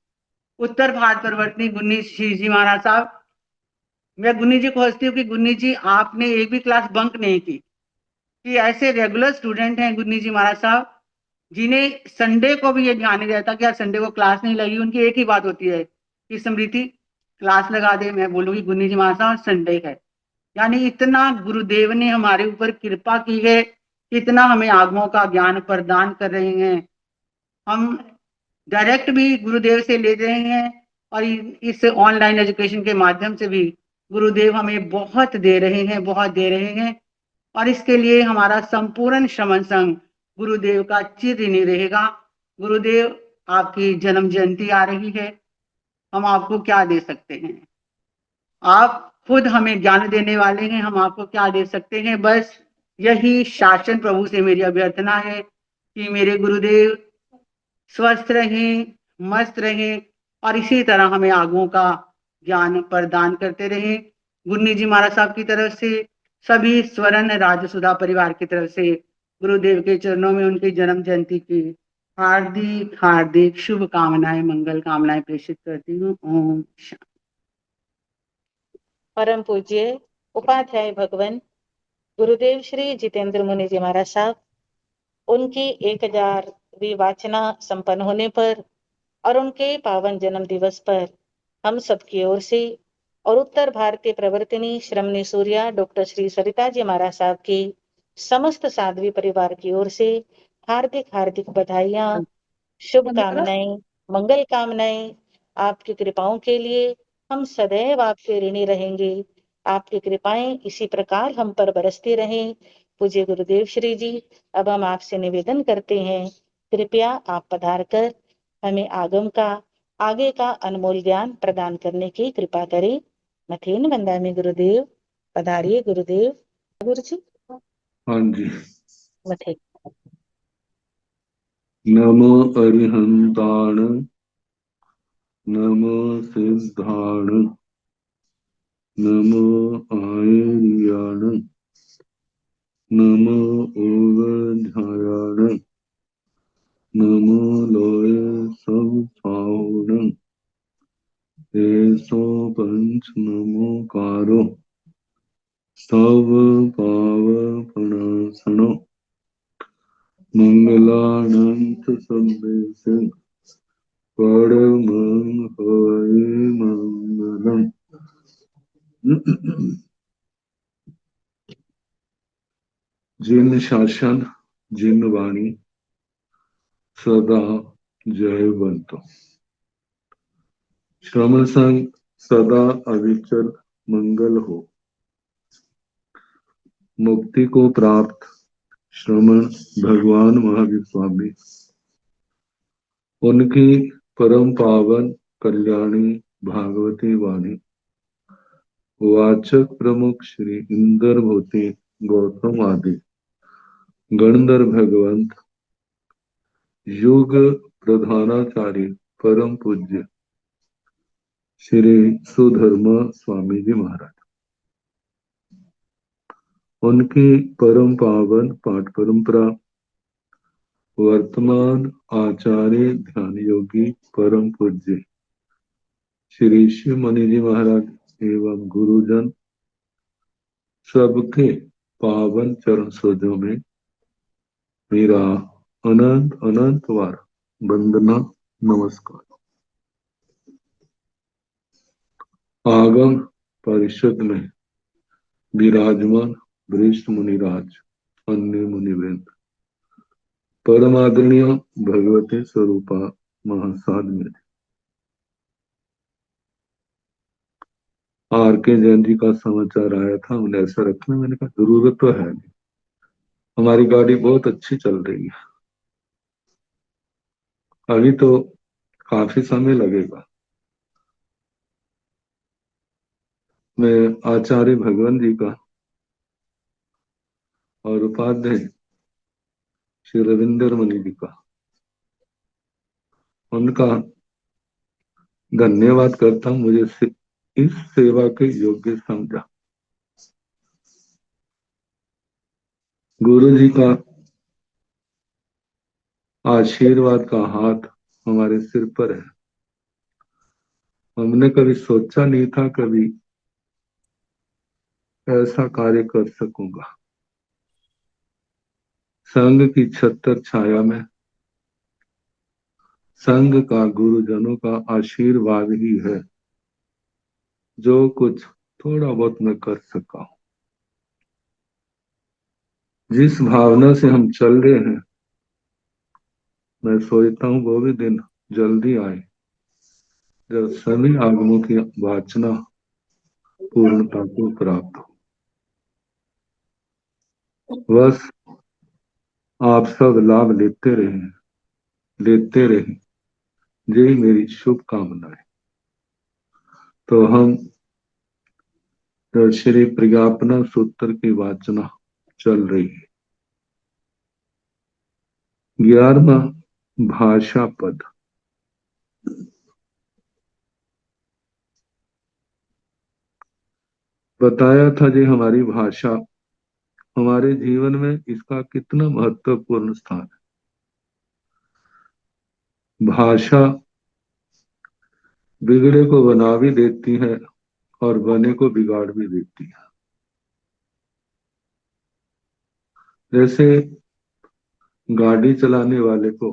उत्तर भारत प्रवर्तनी गुन्नी श्री जी महाराज साहब, मैं गुन्नी जी को हंसती हूँ कि गुन्नी जी आपने एक भी क्लास बंक नहीं की। कि ऐसे रेगुलर स्टूडेंट हैं गुन्नी जी महाराज साहब, जिन्हें संडे को भी ये ध्यान नहीं रहता कि यार संडे को क्लास नहीं लगी। उनकी एक ही बात होती है कि स्मृति क्लास लगा दे। मैं बोलूँगी गुन्नी जी महाराज साहब संडे है। यानी इतना गुरुदेव ने हमारे ऊपर कृपा की है, इतना हमें आगमों का ज्ञान प्रदान कर रहे हैं। हम डायरेक्ट भी गुरुदेव से ले रहे हैं और इस ऑनलाइन एजुकेशन के माध्यम से भी गुरुदेव हमें बहुत दे रहे हैं, बहुत दे रहे हैं। और इसके लिए हमारा संपूर्ण श्रमण संघ गुरुदेव का चिर ऋणी रहेगा। गुरुदेव, आपकी जन्म जयंती आ रही है, हम आपको क्या दे सकते हैं? आप खुद हमें ज्ञान देने वाले हैं, हम आपको क्या दे सकते हैं? बस यही शासन प्रभु से मेरी अभ्यर्थना है कि मेरे गुरुदेव स्वस्थ रहें, मस्त रहें और इसी तरह हमें आगुओं का ज्ञान प्रदान करते रहें। गुन्नी जी महाराज साहब की तरफ से, सभी स्वर्ण राजसुधा परिवार की तरफ से गुरुदेव के चरणों में उनकी जन्म जयंती की हार्दिक हार्दिक शुभकामनाएं, मंगल कामनाएं प्रेषित करती हूँ। ओम शांति। परम पूज्य उपाध्याय भगवान गुरुदेव श्री जितेंद्र मुनि जी महाराज साहब, उनकी 1000वीं वाचना संपन्न होने पर और उनके पावन जन्म दिवस पर हम सबकी ओर से और उत्तर भारतीय प्रवर्तनी श्रमणी सूर्या डॉक्टर श्री सरिता जी महाराज साहब की समस्त साध्वी परिवार की ओर से हार्दिक हार्दिक बधाइयां, शुभकामनाएं, मंगल कामनाएं। आपकी कृपाओं के लिए हम सदैव आपके ऋणी रहेंगे। आपकी कृपाएं इसी प्रकार हम पर बरसती रहें। पूज्य गुरुदेव श्री जी, अब हम आपसे निवेदन करते हैं, कृपया आप पधार कर हमें आगम का आगे का अनमोल ज्ञान प्रदान करने की कृपा करें। मथेन वंदामि गुरुदेव, पधारिए गुरुदेव। गुरु जी हाँ जी। मथे। नमो अरिहंताण, नमो सिद्धाण, नमो आयर्याण, नमो ओगध्यायाण, नमो लोय संस्थावण, एसो पंच नमोकारो, सब पाव प्रणासनो, मंगलानंत संदेश, परमं हरि मंगलम। जिन शासन जिन वाणी सदा जयवंतो, श्रमण संग सदा अविचल मंगल हो। मुक्ति को प्राप्त श्रमण भगवान महावीर स्वामी, उनकी परम पावन कल्याणी भागवती वाणी वाचक प्रमुख श्री इंद्र भूति गौतम आदि गणधर भगवंत, युग प्रधानाचार्य परम पूज्य श्री सुधर्म स्वामी जी महाराज, उनकी परम पावन पाठ परंपरा वर्तमान आचार्य ध्यान योगी परम पूज्य श्री शिव मुनि जी महाराज एवं गुरुजन सबके पावन चरण सरोजों में मेरा अनंत अनंत बार वंदना नमस्कार। आगम परिषद में विराजमान वरिष्ठ मुनिराज, अन्य मुनिवृंद, परम आदरणीय भगवती स्वरूपा महासाध्वी, आर के जैन जी का समाचार आया था, उन्हें ऐसा रखना, मैंने कहा जरूरत तो है नहीं, हमारी गाड़ी बहुत अच्छी चल रही है, अभी तो काफी समय लगेगा। मैं आचार्य भगवान जी का और उपाध्याय श्री रविंद्र मुनि जी का, उनका धन्यवाद करता हूं, मुझे इस सेवा के योग्य समझा। गुरु जी का आशीर्वाद का हाथ हमारे सिर पर है। हमने कभी सोचा नहीं था कभी ऐसा कार्य कर सकूंगा। संघ की छत्र छाया में संघ का गुरुजनों का आशीर्वाद ही है जो कुछ थोड़ा बहुत मैं कर सका हूं। जिस भावना से हम चल रहे हैं, मैं सोचता हूं वो भी दिन जल्दी आए जब सभी आगमों की वाचना पूर्णता को प्राप्त हो। बस आप सब लाभ लेते रहे, यही मेरी शुभकामनाएं। तो हम श्री प्रज्ञापना सूत्र की वाचना चल रही है। 11वां भाषा पद। बताया था जी हमारी भाषा हमारे जीवन में इसका कितना महत्वपूर्ण स्थान है। भाषा बिगड़े को बना भी देती है और बने को बिगाड़ भी देती है। जैसे गाड़ी चलाने वाले को,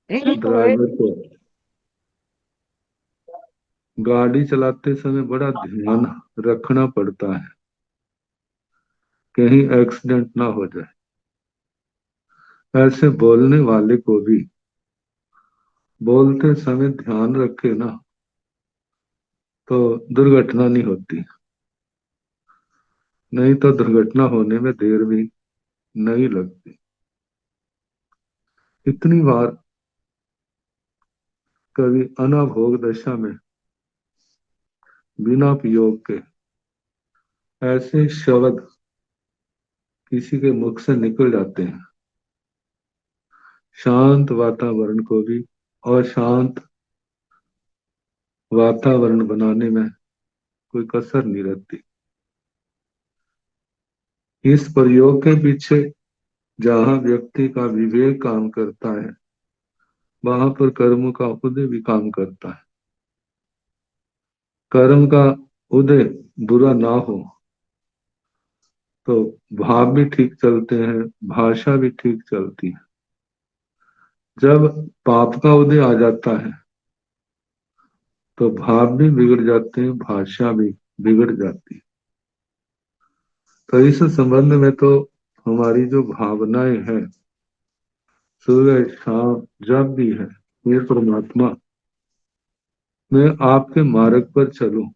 ड्राइवर को गाड़ी चलाते समय बड़ा ध्यान रखना पड़ता है कहीं एक्सीडेंट ना हो जाए। ऐसे बोलने वाले को भी बोलते समय ध्यान रखे ना तो दुर्घटना नहीं होती, नहीं तो दुर्घटना होने में देर भी नहीं लगती। इतनी बार कभी अनाभोग दशा में बिना उपयोग के ऐसे शब्द किसी के मुख से निकल जाते हैं, शांत वातावरण को भी अशांत वातावरण बनाने में कोई कसर नहीं रहती। इस प्रयोग के पीछे जहां व्यक्ति का विवेक काम करता है वहां पर कर्म का उदय भी काम करता है। कर्म का उदय बुरा ना हो तो भाव भी ठीक चलते हैं, भाषा भी ठीक चलती है। जब पाप का उदय आ जाता है तो भाव भी बिगड़ जाते हैं, भाषा भी बिगड़ जाती है। तो इस संबंध में तो हमारी जो भावनाएं हैं सुबह शाम जब भी है, ये परमात्मा मैं आपके मार्ग पर चलूं,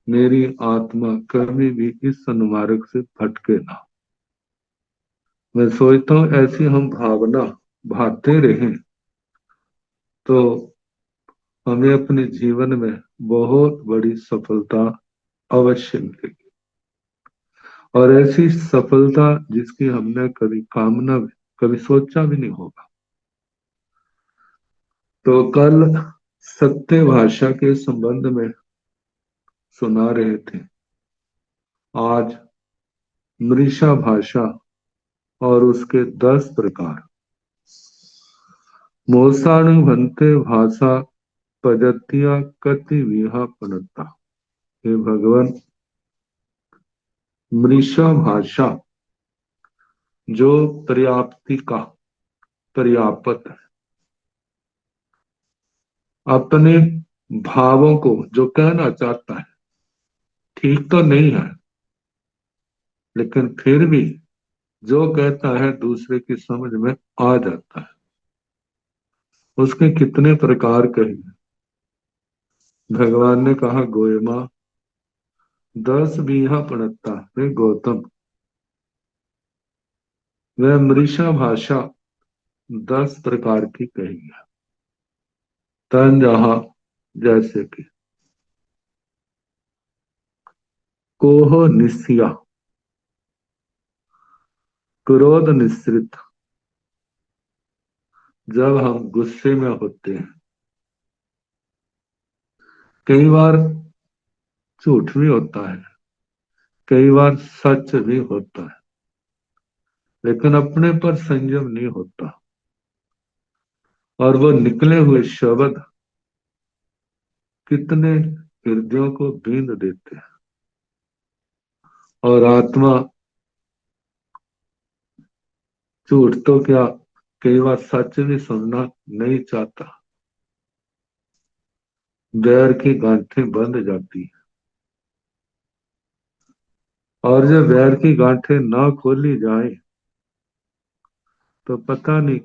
मेरी आत्मा कभी भी इस सन्मार्ग से भटके ना। मैं सोचता हूं ऐसी हम भावना भाते रहें तो हमें अपने जीवन में बहुत बड़ी सफलता अवश्य मिलेगी। और ऐसी सफलता जिसकी हमने कभी कामना कभी सोचा भी नहीं होगा। तो कल सत्य भाषा के संबंध में सुना रहे थे, आज मृषा भाषा और उसके 10 प्रकार। मोसाणु भंते भाषा पजतिया कति विहा पनता। हे भगवान, मृषा भाषा जो पर्याप्ति का पर्याप्त है, अपने भावों को जो कहना चाहता है ठीक तो नहीं है, लेकिन फिर भी जो कहता है दूसरे की समझ में आ जाता है। उसके कितने प्रकार कहे। भगवान ने कहा गोयमा 10 बीहा पड़ता है गौतम। वह मृषा भाषा 10 प्रकार की कही है। तन जहा जैसे कि कोह निस्या, क्रोध निश्रित, जब हम गुस्से में होते हैं। कई बार झूठ भी होता है, कई बार सच भी होता है, लेकिन अपने पर संयम नहीं होता और वो निकले हुए शब्द कितने हृदयों को बींद देते हैं। और आत्मा झूठ तो क्या, कई बार सच भी सुनना नहीं चाहता। बैर की गांठें बंध जाती है और जब बैर की गांठें ना खोली जाए तो पता नहीं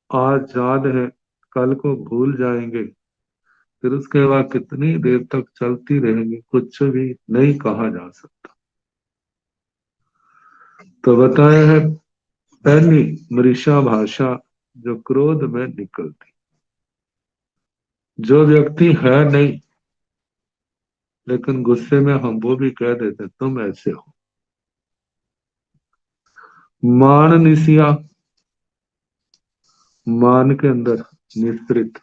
आज याद है कल को भूल जाएंगे, फिर उसके बाद कितनी देर तक चलती रहेंगी, कुछ भी नहीं कहा जा सकता। तो बताया है पहली मृषा भाषा जो क्रोध में निकलती। जो व्यक्ति है नहीं लेकिन गुस्से में हम वो भी कह देते तुम ऐसे हो, मान निसिया, मान के अंदर निस्तृत।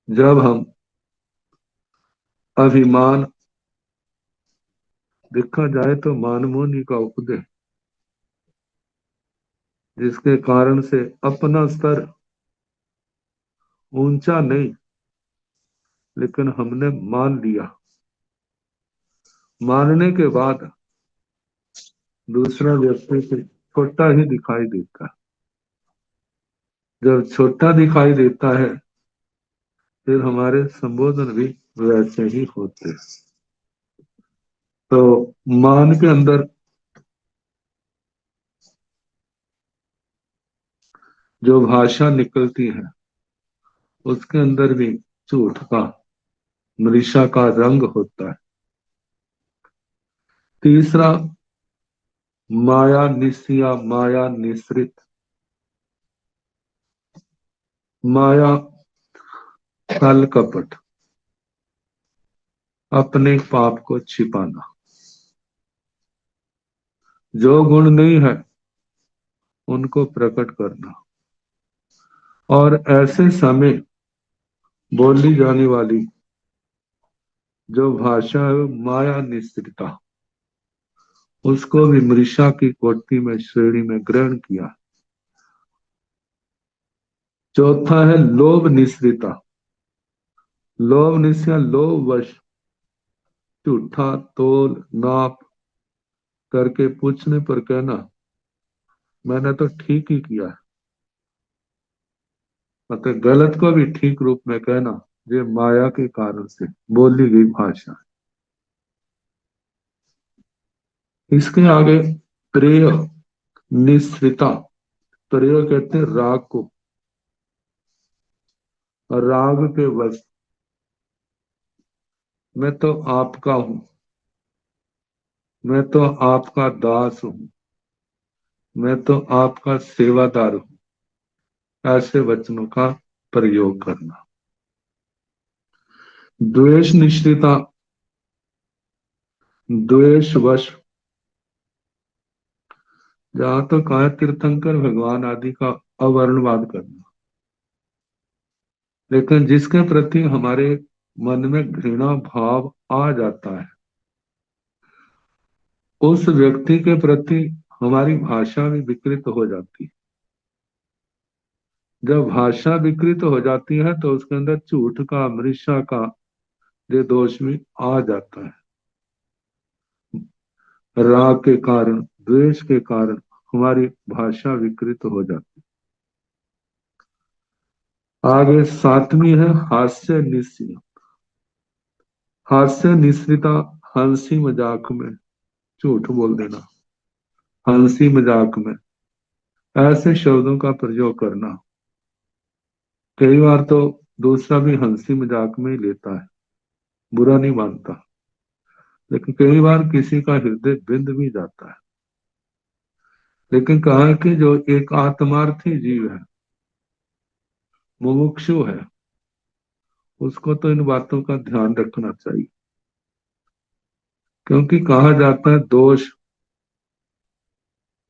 जब हम अभिमान, देखा जाए तो मानमोनी का उपदेश, जिसके कारण से अपना स्तर ऊंचा नहीं, लेकिन हमने मान लिया। मानने के बाद दूसरा व्यक्ति से छोटा ही दिखाई देता है। जब छोटा दिखाई देता है, फिर हमारे संबोधन भी वैसे ही होते हैं। तो मान के अंदर जो भाषा निकलती है, उसके अंदर भी झूठ का, मृषा का रंग होता है। तीसरा, माया निस्या, माया निश्रित। माया, छल कपट, अपने पाप को छिपाना। जो गुण नहीं है उनको प्रकट करना। और ऐसे समय बोली जाने वाली जो भाषा है, माया निश्रिता, उसको भी मृषा की कोटि में, श्रेणी में ग्रहण किया। चौथा है लोभ निश्रिता। लोभ निश्चय, लोभ वश झूठा तोल नाप करके पूछने पर कहना मैंने तो ठीक ही किया है, मतलब गलत को भी ठीक रूप में कहना, ये माया के कारण से बोली गई भाषा। इसके आगे प्रेय निश्रिता। प्रेय कहते हैं राग को, और राग के वश, मैं तो आपका हूं, मैं तो आपका दास हूं, मैं तो आपका सेवादार हूं, ऐसे वचनों का प्रयोग करना। द्वेष निश्रिता, द्वेष वश, जहां तो कहा तीर्थंकर भगवान आदि का अवर्णवाद करना, लेकिन जिसके प्रति हमारे मन में घृणा भाव आ जाता है, उस व्यक्ति के प्रति हमारी भाषा भी विकृत हो जाती है। जब भाषा विकृत हो जाती है तो उसके अंदर झूठ का, मृषा का ये दोष भी आ जाता है। राग के कारण, द्वेष के कारण हमारी भाषा विकृत हो जाती है। आगे सातवीं है हास्य निश्चय। हास्य निश्रिता, हंसी मजाक में झूठ बोल देना, हंसी मजाक में ऐसे शब्दों का प्रयोग करना। कई बार तो दूसरा भी हंसी मजाक में ही लेता है, बुरा नहीं मानता, लेकिन कई बार किसी का हृदय बिंद भी जाता है। लेकिन कहा कि जो एक आत्मार्थी जीव है, मुमुक्षु है, उसको तो इन बातों का ध्यान रखना चाहिए। क्योंकि कहा जाता है दोष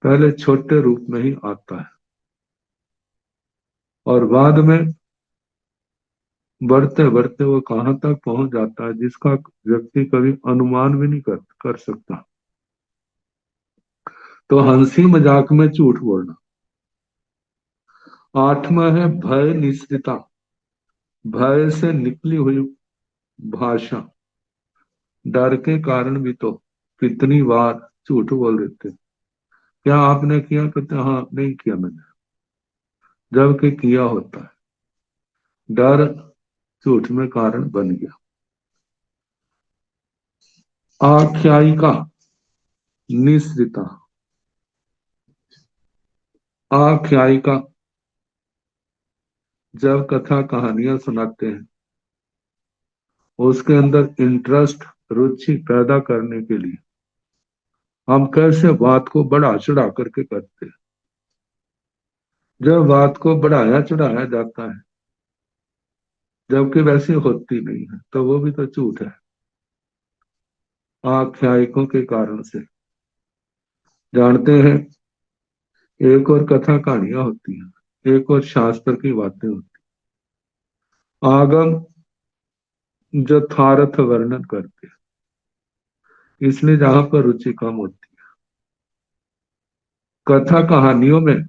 पहले छोटे रूप में ही आता है और बाद में बढ़ते बढ़ते वो कहां तक पहुंच जाता है जिसका व्यक्ति कभी अनुमान भी नहीं कर सकता। तो हंसी मजाक में झूठ बोलना। आठवां है भय निश्रिता। भय से निकली हुई भाषा, डर के कारण भी तो कितनी बार झूठ बोल देते। क्या आपने किया? कहते हाँ नहीं किया मैंने, जबकि किया होता है। डर झूठ में कारण बन गया। आख्यायिका निश्रिता। आख्यायिका, जब कथा कहानियां सुनाते हैं, उसके अंदर इंटरेस्ट, रुचि पैदा करने के लिए हम कैसे बात को बढ़ा चढ़ा करके करते हैं। जब बात को बढ़ाया चढ़ाया जाता है जबकि वैसी होती नहीं है, तो वो भी तो झूठ है। आख्यायिकों के कारण से जानते हैं एक और कथा कहानियां होती हैं, एक और शास्त्र की बातें होती हैं। आगम यथार्थ वर्णन करते हैं, इसलिए जहां पर रुचि कम होती है कथा कहानियों में,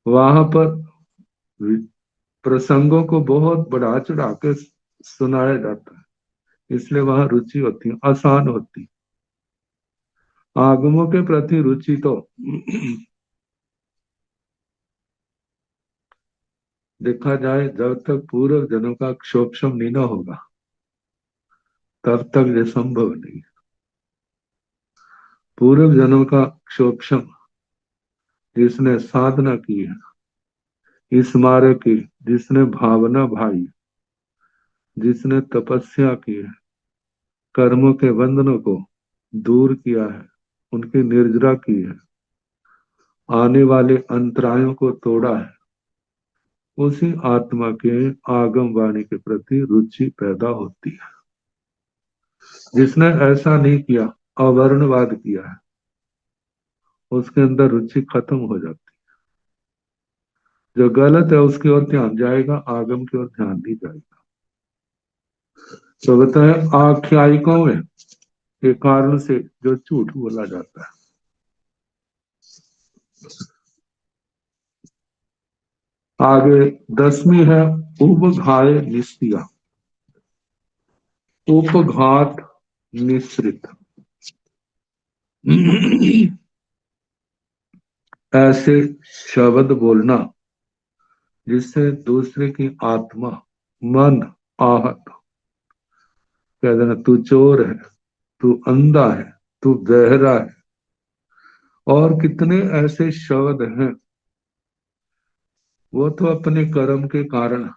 वहां पर प्रसंगों को बहुत बढ़ा चढ़ा के सुनाया जाता है, इसलिए वहां रुचि होती है, आसान होती है। आगमों के प्रति रुचि तो देखा जाए, जब तक पूर्व जन्म का क्षोभशम नहीं ना होगा तब तक ये संभव नहीं। पूर्व जन्म का क्षोभशम जिसने साधना की है, इस मार्ग की जिसने भावना भाई, जिसने तपस्या की है, कर्मों के बंधनों को दूर किया है, उनकी निर्जरा की है, आने वाले अंतरायों को तोड़ा है, उसी आत्मा के आगम वाणी के प्रति रुचि पैदा होती है। जिसने ऐसा नहीं किया, अवर्णवाद किया है, उसके अंदर रुचि खत्म हो जाती है। जो गलत है उसकी ओर ध्यान जाएगा, आगम की ओर ध्यान नहीं जाएगा। तो बताए आख्यायिकों में के कारण से जो झूठ बोला जाता है। आगे 10वीं है उपघाय निस्त्या, उपघात निश्रित। ऐसे शब्द बोलना जिससे दूसरे की आत्मा मन आहत, कह देना तू चोर है, तू अंधा है, तू बहरा है, और कितने ऐसे शब्द हैं। वो तो अपने कर्म के कारण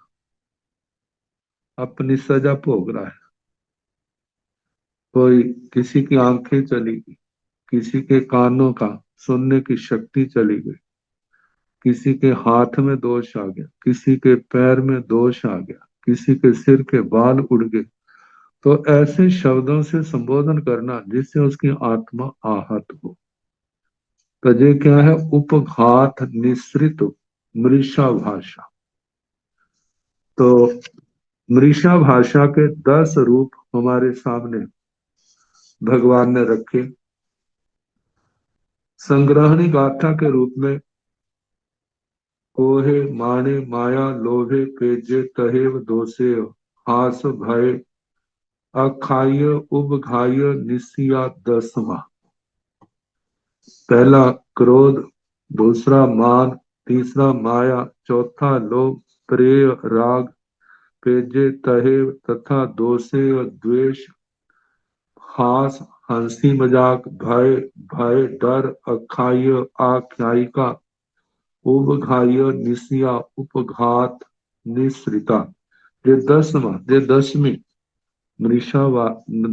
अपनी सजा भोग रहा है। कोई किसी की आंखें चली गई, किसी के कानों का सुनने की शक्ति चली गई, किसी के हाथ में दोष आ गया, किसी के पैर में दोष आ गया, किसी के सिर के बाल उड़ गए। तो ऐसे शब्दों से संबोधन करना जिससे उसकी आत्मा आहत हो, तो ये क्या है? उपघात निश्रित मृषा भाषा। तो मृषा भाषा के 10 रूप हमारे सामने भगवान ने रखे। संग्रहणी गाथा के रूप में कोहे माने माया लोभे पेजे तहेव दोषे हास भय अखाय उपघाय निसिया 10वां। पहला क्रोध, दूसरा मान, तीसरा माया, चौथा लोभ, प्रेय राग, पेजे तहेव तथा दोषे द्वेष, हास हंसी मजाक, भय भय डर, अखाय आख्यायिका, उपघाय निसिया उपघात निश्रिता। ये 10वीं मृषा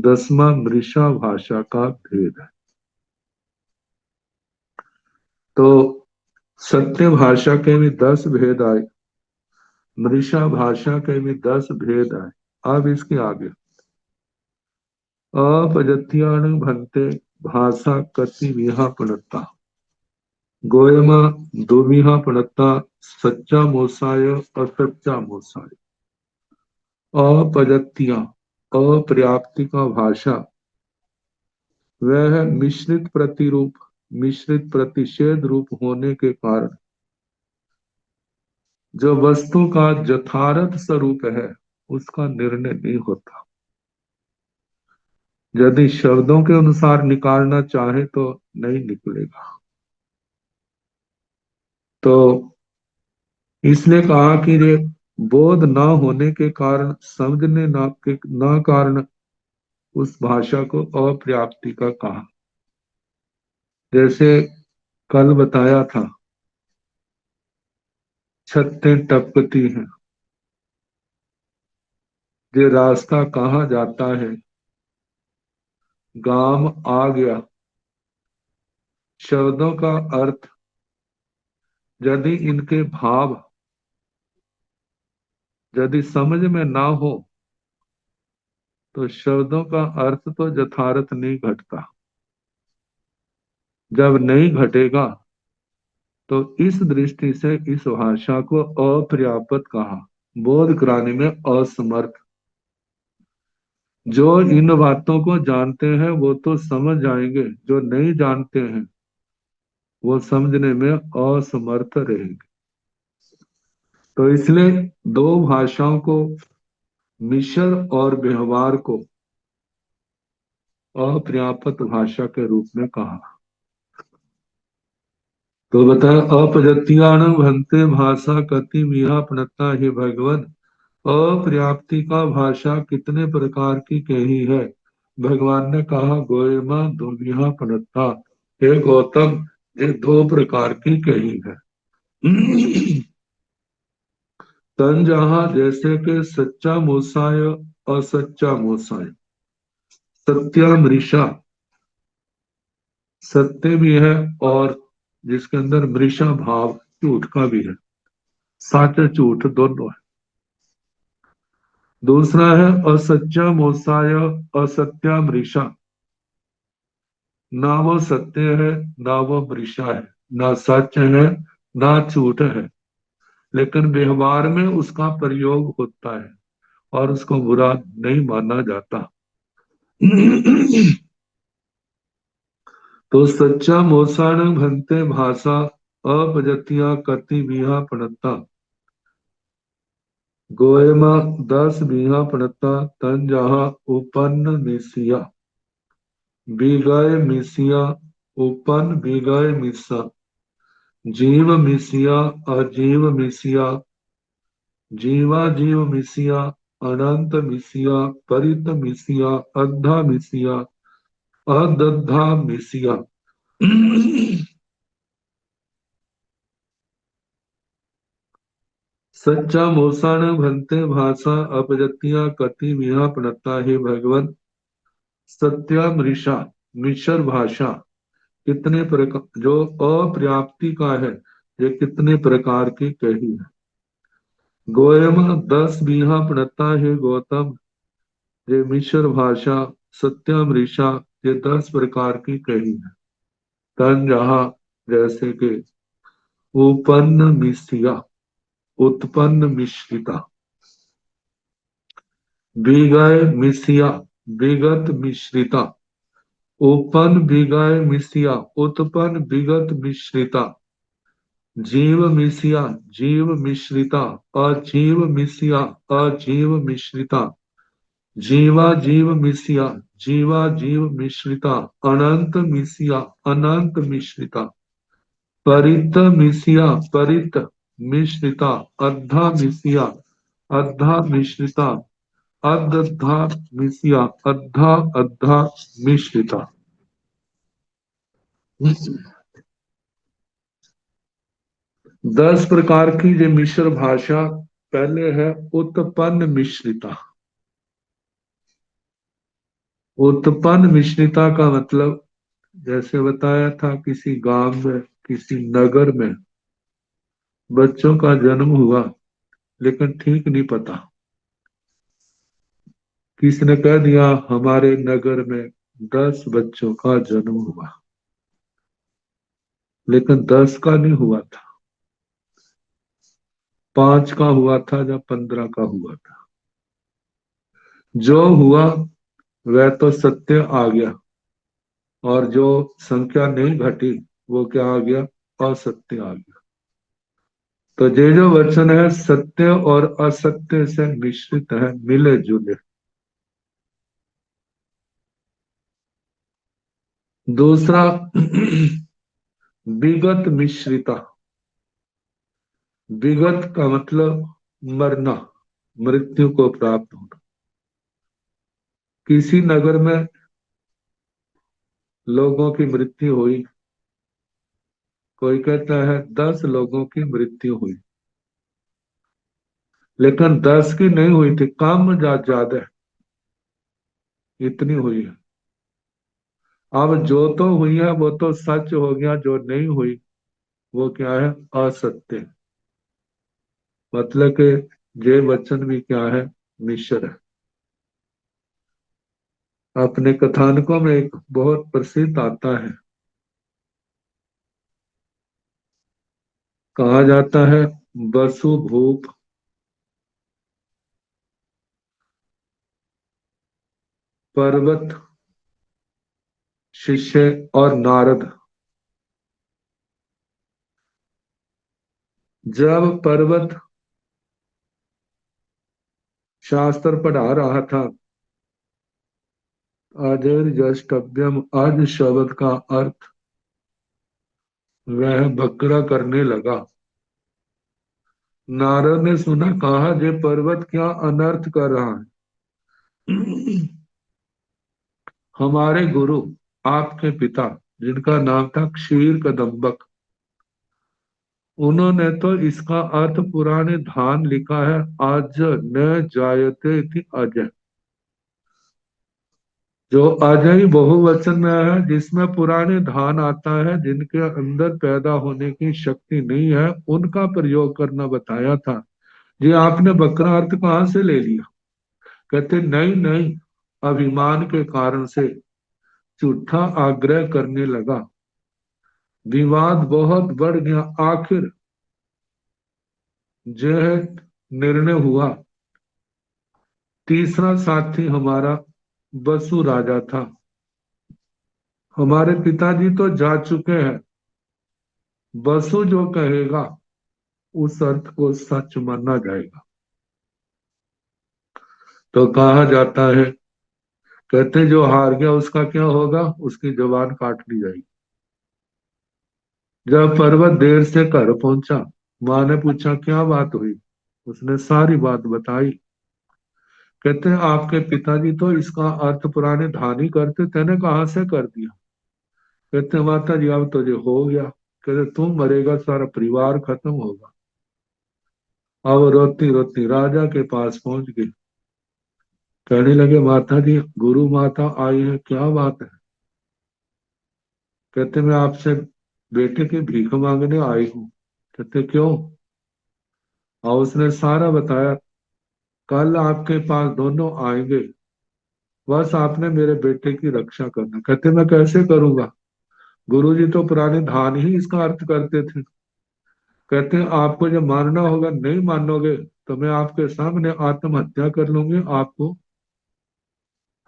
10वां मृषा भाषा का भेद है। तो सत्य भाषा के भी 10 भेद आए, मृषा भाषा के भी 10 भेद आए। अब इसके आगे अपजत्यान भंते भाषा कति विहापनता, गोयमा दुविहापनता, सच्चा मोसाय असच्चा मोसाय। अपजत्या अपर्याप्ति का भाषा, वह मिश्रित प्रतिरूप, मिश्रित प्रतिषेध रूप होने के कारण जो वस्तु का यथार्थ स्वरूप है उसका निर्णय नहीं होता। यदि शब्दों के अनुसार निकालना चाहे तो नहीं निकलेगा। तो इसलिए कहा कि ये बोध ना होने के कारण, समझने ना कारण उस भाषा को अपर्याप्ति का कहा। जैसे कल बताया था, छतें टपकती हैं, ये रास्ता कहाँ जाता है, गाम आ गया। शब्दों का अर्थ यदि इनके भाव यदि समझ में ना हो तो शब्दों का अर्थ तो यथार्थ नहीं घटता। जब नहीं घटेगा तो इस दृष्टि से इस भाषा को अपर्याप्त कहा, बोध कराने में असमर्थ। जो इन बातों को जानते हैं वो तो समझ जाएंगे, जो नहीं जानते हैं वो समझने में असमर्थ रहेंगे। तो इसलिए दो भाषाओं को, मिशर और व्यवहार को अपर्याप्त भाषा के रूप में कहा। तो बताए अपजत्यान भंते भाषा कति विहापनता हे भगवत। अपर्याप्ति का भाषा कितने प्रकार की कही है। भगवान ने कहा गोयमा दुर्विहापनता, हे गौतम ये दो प्रकार की कही है। तन जहां जैसे कि सच्चा मोसाय असच्चा मोसाय, सत्यामृषा सत्य भी है और जिसके अंदर मृषा भाव झूठ का भी है, सच झूठ दोनों है। दूसरा है असत्या मोसाय असत्या मृषा, ना वो सत्य है ना वो मृषा है, ना सच है ना झूठ है, लेकिन व्यवहार में उसका प्रयोग होता है और उसको बुरा नहीं माना जाता। तो सच्चा मोसाण भंते भाषा अपजतिया कति बिहा पणता, गोयमा 10 बिहा पणता तन जहा उपन्न मिसिया, बिगय मिसिया उपन्न बिगय मिसा, जीव मिसिया अजीव मिसिया, जीवा जीव मिसिया अनंत मिसिया, परित मिसिया अद्धा मिसिया अदद्धा मिसिया। सच्चा मोसाण भंते भाषा अपजतिया कति विहापनता हे भगवत। सत्यामृषा मिश्र भाषा कितने प्रकार, जो अपर्याप्ति का है, ये कितने प्रकार की कही है। गोयम 10 बीहा पड़ता है गौतम, ये मिश्र भाषा सत्यामृषा ये 10 प्रकार की कही है। तन जहा जैसे कि उपन्न मिश्रिया, उत्पन्न मिश्रिता, विगय मिसिया विगत मिश्रिता, उपन विगय मिसिया उत्पन्न विगत मिश्रिता, जीव मिसिया जीव मिश्रिता अजीव मिसिया अजीव मिश्रिता, जीवा जीव मिसिया जीवा जीव मिश्रिता, अनंत मिसिया अनंत मिश्रिता, परित मिसिया परित मिश्रिता, अद्धा मिसिया अद्धा मिश्रिता, अद्धा मिसिया अद्धा अद्धा मिश्रिता। 10 प्रकार की जो मिश्र भाषा, पहले है उत्पन्न मिश्रिता। उत्पन्न मिश्रिता का मतलब जैसे बताया था, किसी गांव में किसी नगर में बच्चों का जन्म हुआ लेकिन ठीक नहीं पता, किसी ने कह दिया हमारे नगर में 10 बच्चों का जन्म हुआ, लेकिन 10 का नहीं हुआ था, 5 का हुआ था या 15 का हुआ था। जो हुआ वह तो सत्य आ गया, और जो संख्या नहीं घटी वो क्या आ गया, असत्य आ गया। तो ये जो वचन है सत्य और असत्य से मिश्रित है, मिले जुले। दूसरा विगत मिश्रिता। विगत का मतलब मरना, मृत्यु को प्राप्त होना। किसी नगर में लोगों की मृत्यु हुई, कोई कहता है 10 लोगों की मृत्यु हुई, लेकिन 10 की नहीं हुई थी, कम या ज्यादा इतनी हुई है। अब जो तो हुई है वो तो सच हो गया, जो नहीं हुई वो क्या है, असत्य। मतलब कि ये वचन भी क्या है, मिश्र है। अपने कथानकों में एक बहुत प्रसिद्ध आता है, कहा जाता है वसु भूप पर्वत शिष्य और नारद। जब पर्वत शास्त्र पढ़ा रहा था, अजर जष्टव्यम आज शब्द का अर्थ वह बकरा करने लगा। नारद ने सुना, कहा ये पर्वत क्या अनर्थ कर रहा है। हमारे गुरु आपके पिता, जिनका नाम था क्षीर कदम्बक, उन्होंने तो इसका अर्थ पुराने धान लिखा है, आज न जायते थी अजय। जो अजय बहुवचन में है, जिसमें पुराने धान आता है, जिनके अंदर पैदा होने की शक्ति नहीं है, उनका प्रयोग करना बताया था। जी आपने बकरा अर्थ कहाँ से ले लिया? कहते नहीं नहीं, अभिमान के कारण से झूठा आग्रह करने लगा, विवाद बहुत बढ़ गया। आखिर जो है निर्णय हुआ। तीसरा साथी हमारा बसु राजा था। हमारे पिताजी तो जा चुके हैं, बसु जो कहेगा उस अर्थ को सच माना जाएगा। तो कहा जाता है, कहते जो हार गया उसका क्या होगा? उसकी जुबान काट ली जाएगी। जब पर्वत देर से घर पहुंचा, माँ ने पूछा क्या बात हुई? उसने सारी बात बताई। कहते आपके पिताजी तो इसका अर्थ पुराने धान ही करते, तेने कहां से कर दिया? कहते माता जी अब तो जो हो गया। कहते तुम मरेगा, सारा परिवार खत्म होगा। अब रोती रोती राजा के पास पहुंच गई। कहने लगे माता जी, गुरु माता आई है, क्या बात है? कहते मैं आपसे बेटे की भीख मांगने आई हूँ। कहते क्यों? और उसने सारा बताया। कल आपके पास दोनों आएंगे, बस आपने मेरे बेटे की रक्षा करना। कहते मैं कैसे करूंगा? गुरुजी तो पुराने धान ही इसका अर्थ करते थे। कहते हैं आपको जब मानना होगा, नहीं मानोगे तो मैं आपके सामने आत्महत्या कर लूंगी। आपको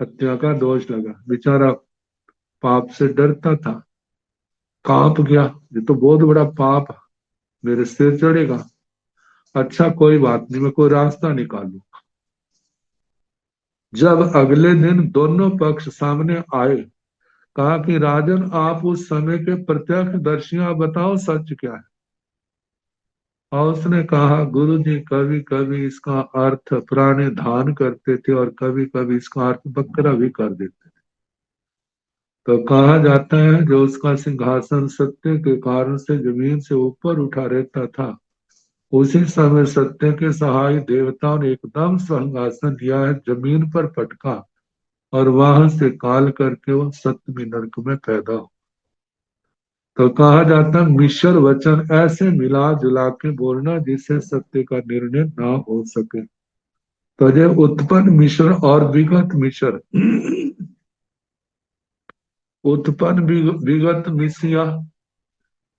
हत्या का दोष लगा। बेचारा पाप से डरता था, कांप गया, ये तो बहुत बड़ा पाप मेरे सिर चढ़ेगा। अच्छा कोई बात नहीं, मैं कोई रास्ता निकालू। जब अगले दिन दोनों पक्ष सामने आए, कहा कि राजन आप उस समय के प्रत्यक्षदर्शी, आप बताओ सच क्या है? और उसने कहा गुरु जी कभी कभी इसका अर्थ पुराने धान करते थे और कभी कभी इसका अर्थ बकरा भी कर देते थे। तो कहा जाता है जो उसका सिंहासन सत्य के कारण से जमीन से ऊपर उठा रहता था, उसी समय सत्य के सहाय देवताओं ने एकदम सिंहासन लिया है, जमीन पर पटका और वहां से काल करके वो सप्तमी नरक में पैदा हो। तो कहा जाता मिश्र वचन ऐसे मिला जुला के बोलना जिससे सत्य का निर्णय ना हो सके। तो जो उत्पन्न मिश्र और विगत मिश्र, उत्पन्न विगत मिश्रिया,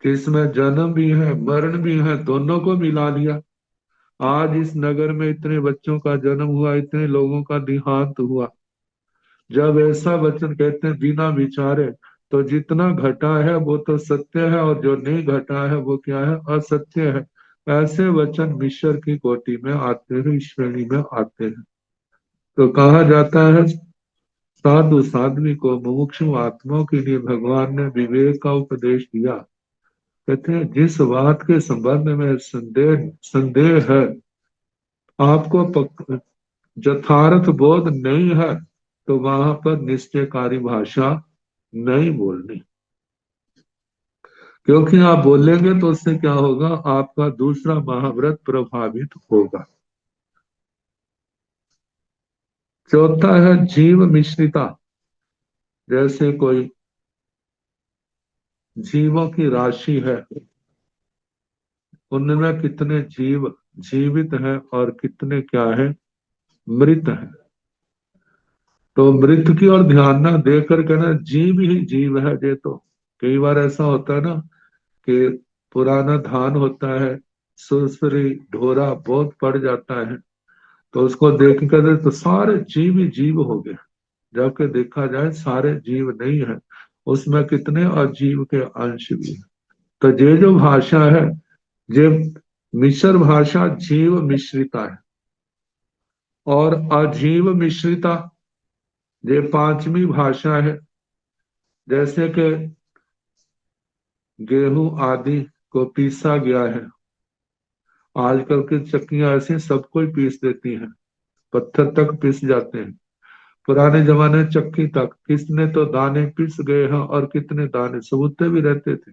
जिसमें जन्म भी है मरण भी है, दोनों को मिला लिया। आज इस नगर में इतने बच्चों का जन्म हुआ, इतने लोगों का देहांत हुआ। जब ऐसा वचन कहते हैं बिना विचारे, तो जितना घटा है वो तो सत्य है और जो नहीं घटा है वो क्या है? असत्य है। ऐसे वचन मिश्र की कोटि में आते हैं, इस श्रेणी में आते हैं। तो कहा जाता है साधु साध्वी को, मुमुक्षु आत्माओं के लिए भगवान ने विवेक का उपदेश दिया। कहते हैं जिस बात के संबंध में संदेह है, आपको यथार्थ बोध नहीं है, तो वहां पर निश्चयकारी भाषा नहीं बोलनी। क्योंकि आप बोलेंगे तो उससे क्या होगा? आपका दूसरा महाव्रत प्रभावित होगा। चौथा है जीव मिश्रिता। जैसे कोई जीवों की राशि है, उनमें कितने जीव जीवित हैं और कितने क्या है? मृत हैं। तो मृत की ओर ध्यान ना देकर कहना जीव ही जीव है। ये तो कई बार ऐसा होता है ना कि पुराना धान होता है, सुरसुरी ढोरा बहुत पड़ जाता है, तो उसको देख कर तो सारे जीव ही जीव हो गए। जबकि देखा जाए सारे जीव नहीं है, उसमें कितने अजीव के अंश भी है। तो ये जो भाषा है, ये मिश्र भाषा जीव मिश्रिता है, और अजीव मिश्रिता ये पांचवी भाषा है। जैसे कि गेहूं आदि को पीसा गया है, आजकल की चक्कियां ऐसी सब कोई पीस देती हैं, पत्थर तक पीस जाते हैं। पुराने जमाने चक्की तक कितने तो दाने पिस गए हैं, और कितने दाने सबूते भी रहते थे।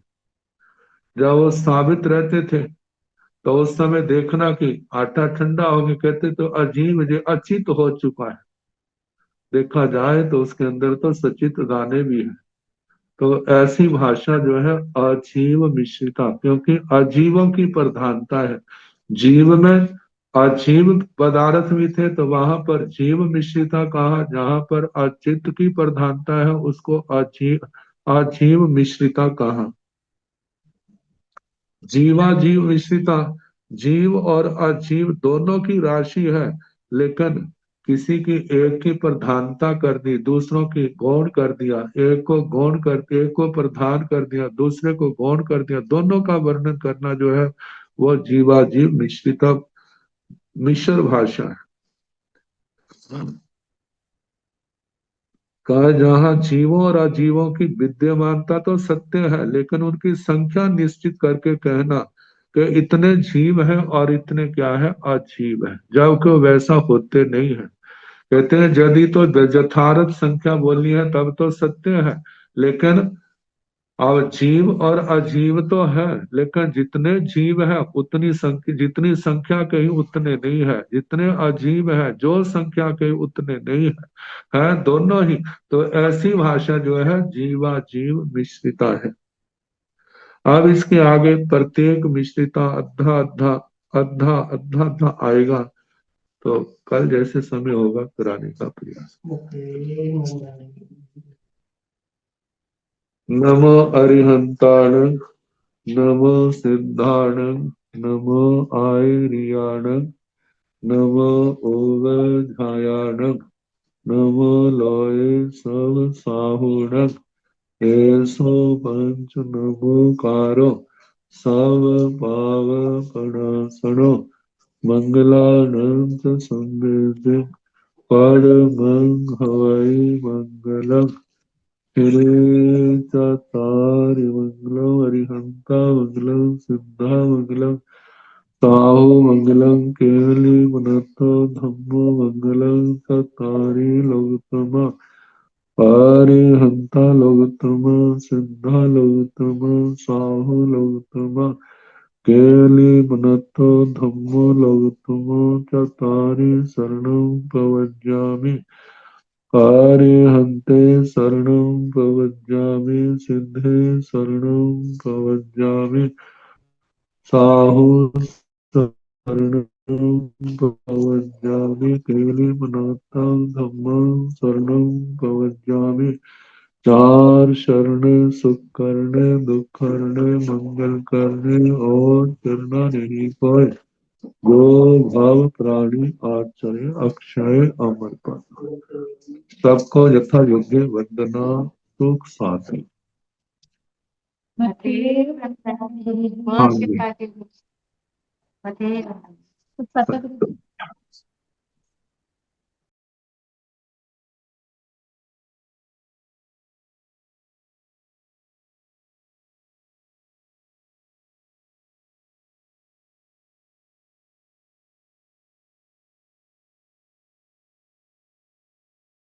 जब वो साबित रहते थे तो उस समय देखना कि आटा ठंडा हो गया, कहते तो अजीब जे अचित हो चुका है। देखा जाए तो उसके अंदर तो सचित दाने भी हैं। तो ऐसी भाषा जो है अजीव मिश्रिता, क्योंकि अजीवों की प्रधानता है। जीव में अजीव पदार्थ भी थे, तो वहां पर जीव मिश्रिता कहा। जहां पर अचित की प्रधानता है उसको अजीव अजीव मिश्रिता कहा। जीवाजीव मिश्रिता, जीव और अजीव दोनों की राशि है, लेकिन किसी की एक की प्रधानता कर दी, दूसरों की गौण कर दिया। एक को गौण कर, एक को प्रधान कर दिया, दूसरे को गौण कर दिया। दोनों का वर्णन करना जो है वो जीवाजीव मिश्रिता मिश्र भाषा है। कहा जहां जीवों और अजीवों की विद्यमानता तो सत्य है, लेकिन उनकी संख्या निश्चित करके कहना कि इतने जीव हैं और इतने क्या है अजीव है, जबकि वो वैसा होते नहीं है। कहते हैं यदि तो यथार्थ संख्या बोलनी है तब तो सत्य है, लेकिन अब जीव और अजीव तो है, लेकिन जितने जीव है उतनी संख्या, जितनी संख्या के ही उतने नहीं है। जितने अजीब है जो संख्या के उतने नहीं है दोनों ही। तो ऐसी भाषा जो है जीवाजीव मिश्रिता है। अब इसके आगे प्रत्येक मिश्रिता अद्धा अद्धा अद्धा अद्धा अद्धा आएगा, तो कल जैसे समय होगा कराने का प्रयास। नमो अरिहंताण, नमो सिद्धाण, नमो आयरियाण, नमो ओवझायाण, नमो लोये सब साहुण, ऐसो पंच नमोकारो सब पाव प्रणासनो, मंगलानंत संवेद परमं हवै मंगलम्। श्री चतारि मंगलम, अरिहंता मंगलम, सिद्धा मंगलम, साहु मंगलम, केवली मनतो धम्मो मंगलम, चतारि लोकतमा, अरिहंता लोकतमा, सिद्धा लोकतमा, साहु लोकतमा, केवली मनतो धम्मो लोकतमा, चतारि शरणं प्रव्रजामि। हन्ते शरणं प्रव्रजामि, सिद्धे शरणं प्रव्रजामि, साहु शरणं प्रव्रजामि, केलिमनोत्थं धम्मं शरणं प्रव्रजामि। चार शरण सुख करने, दुख करने, मंगल करने और करना नहीं पाए। गो भाव प्राणी आचर्य अक्षय अमर पद। सबको यथा योग्य वंदना, सुख शांति। हाँ जी।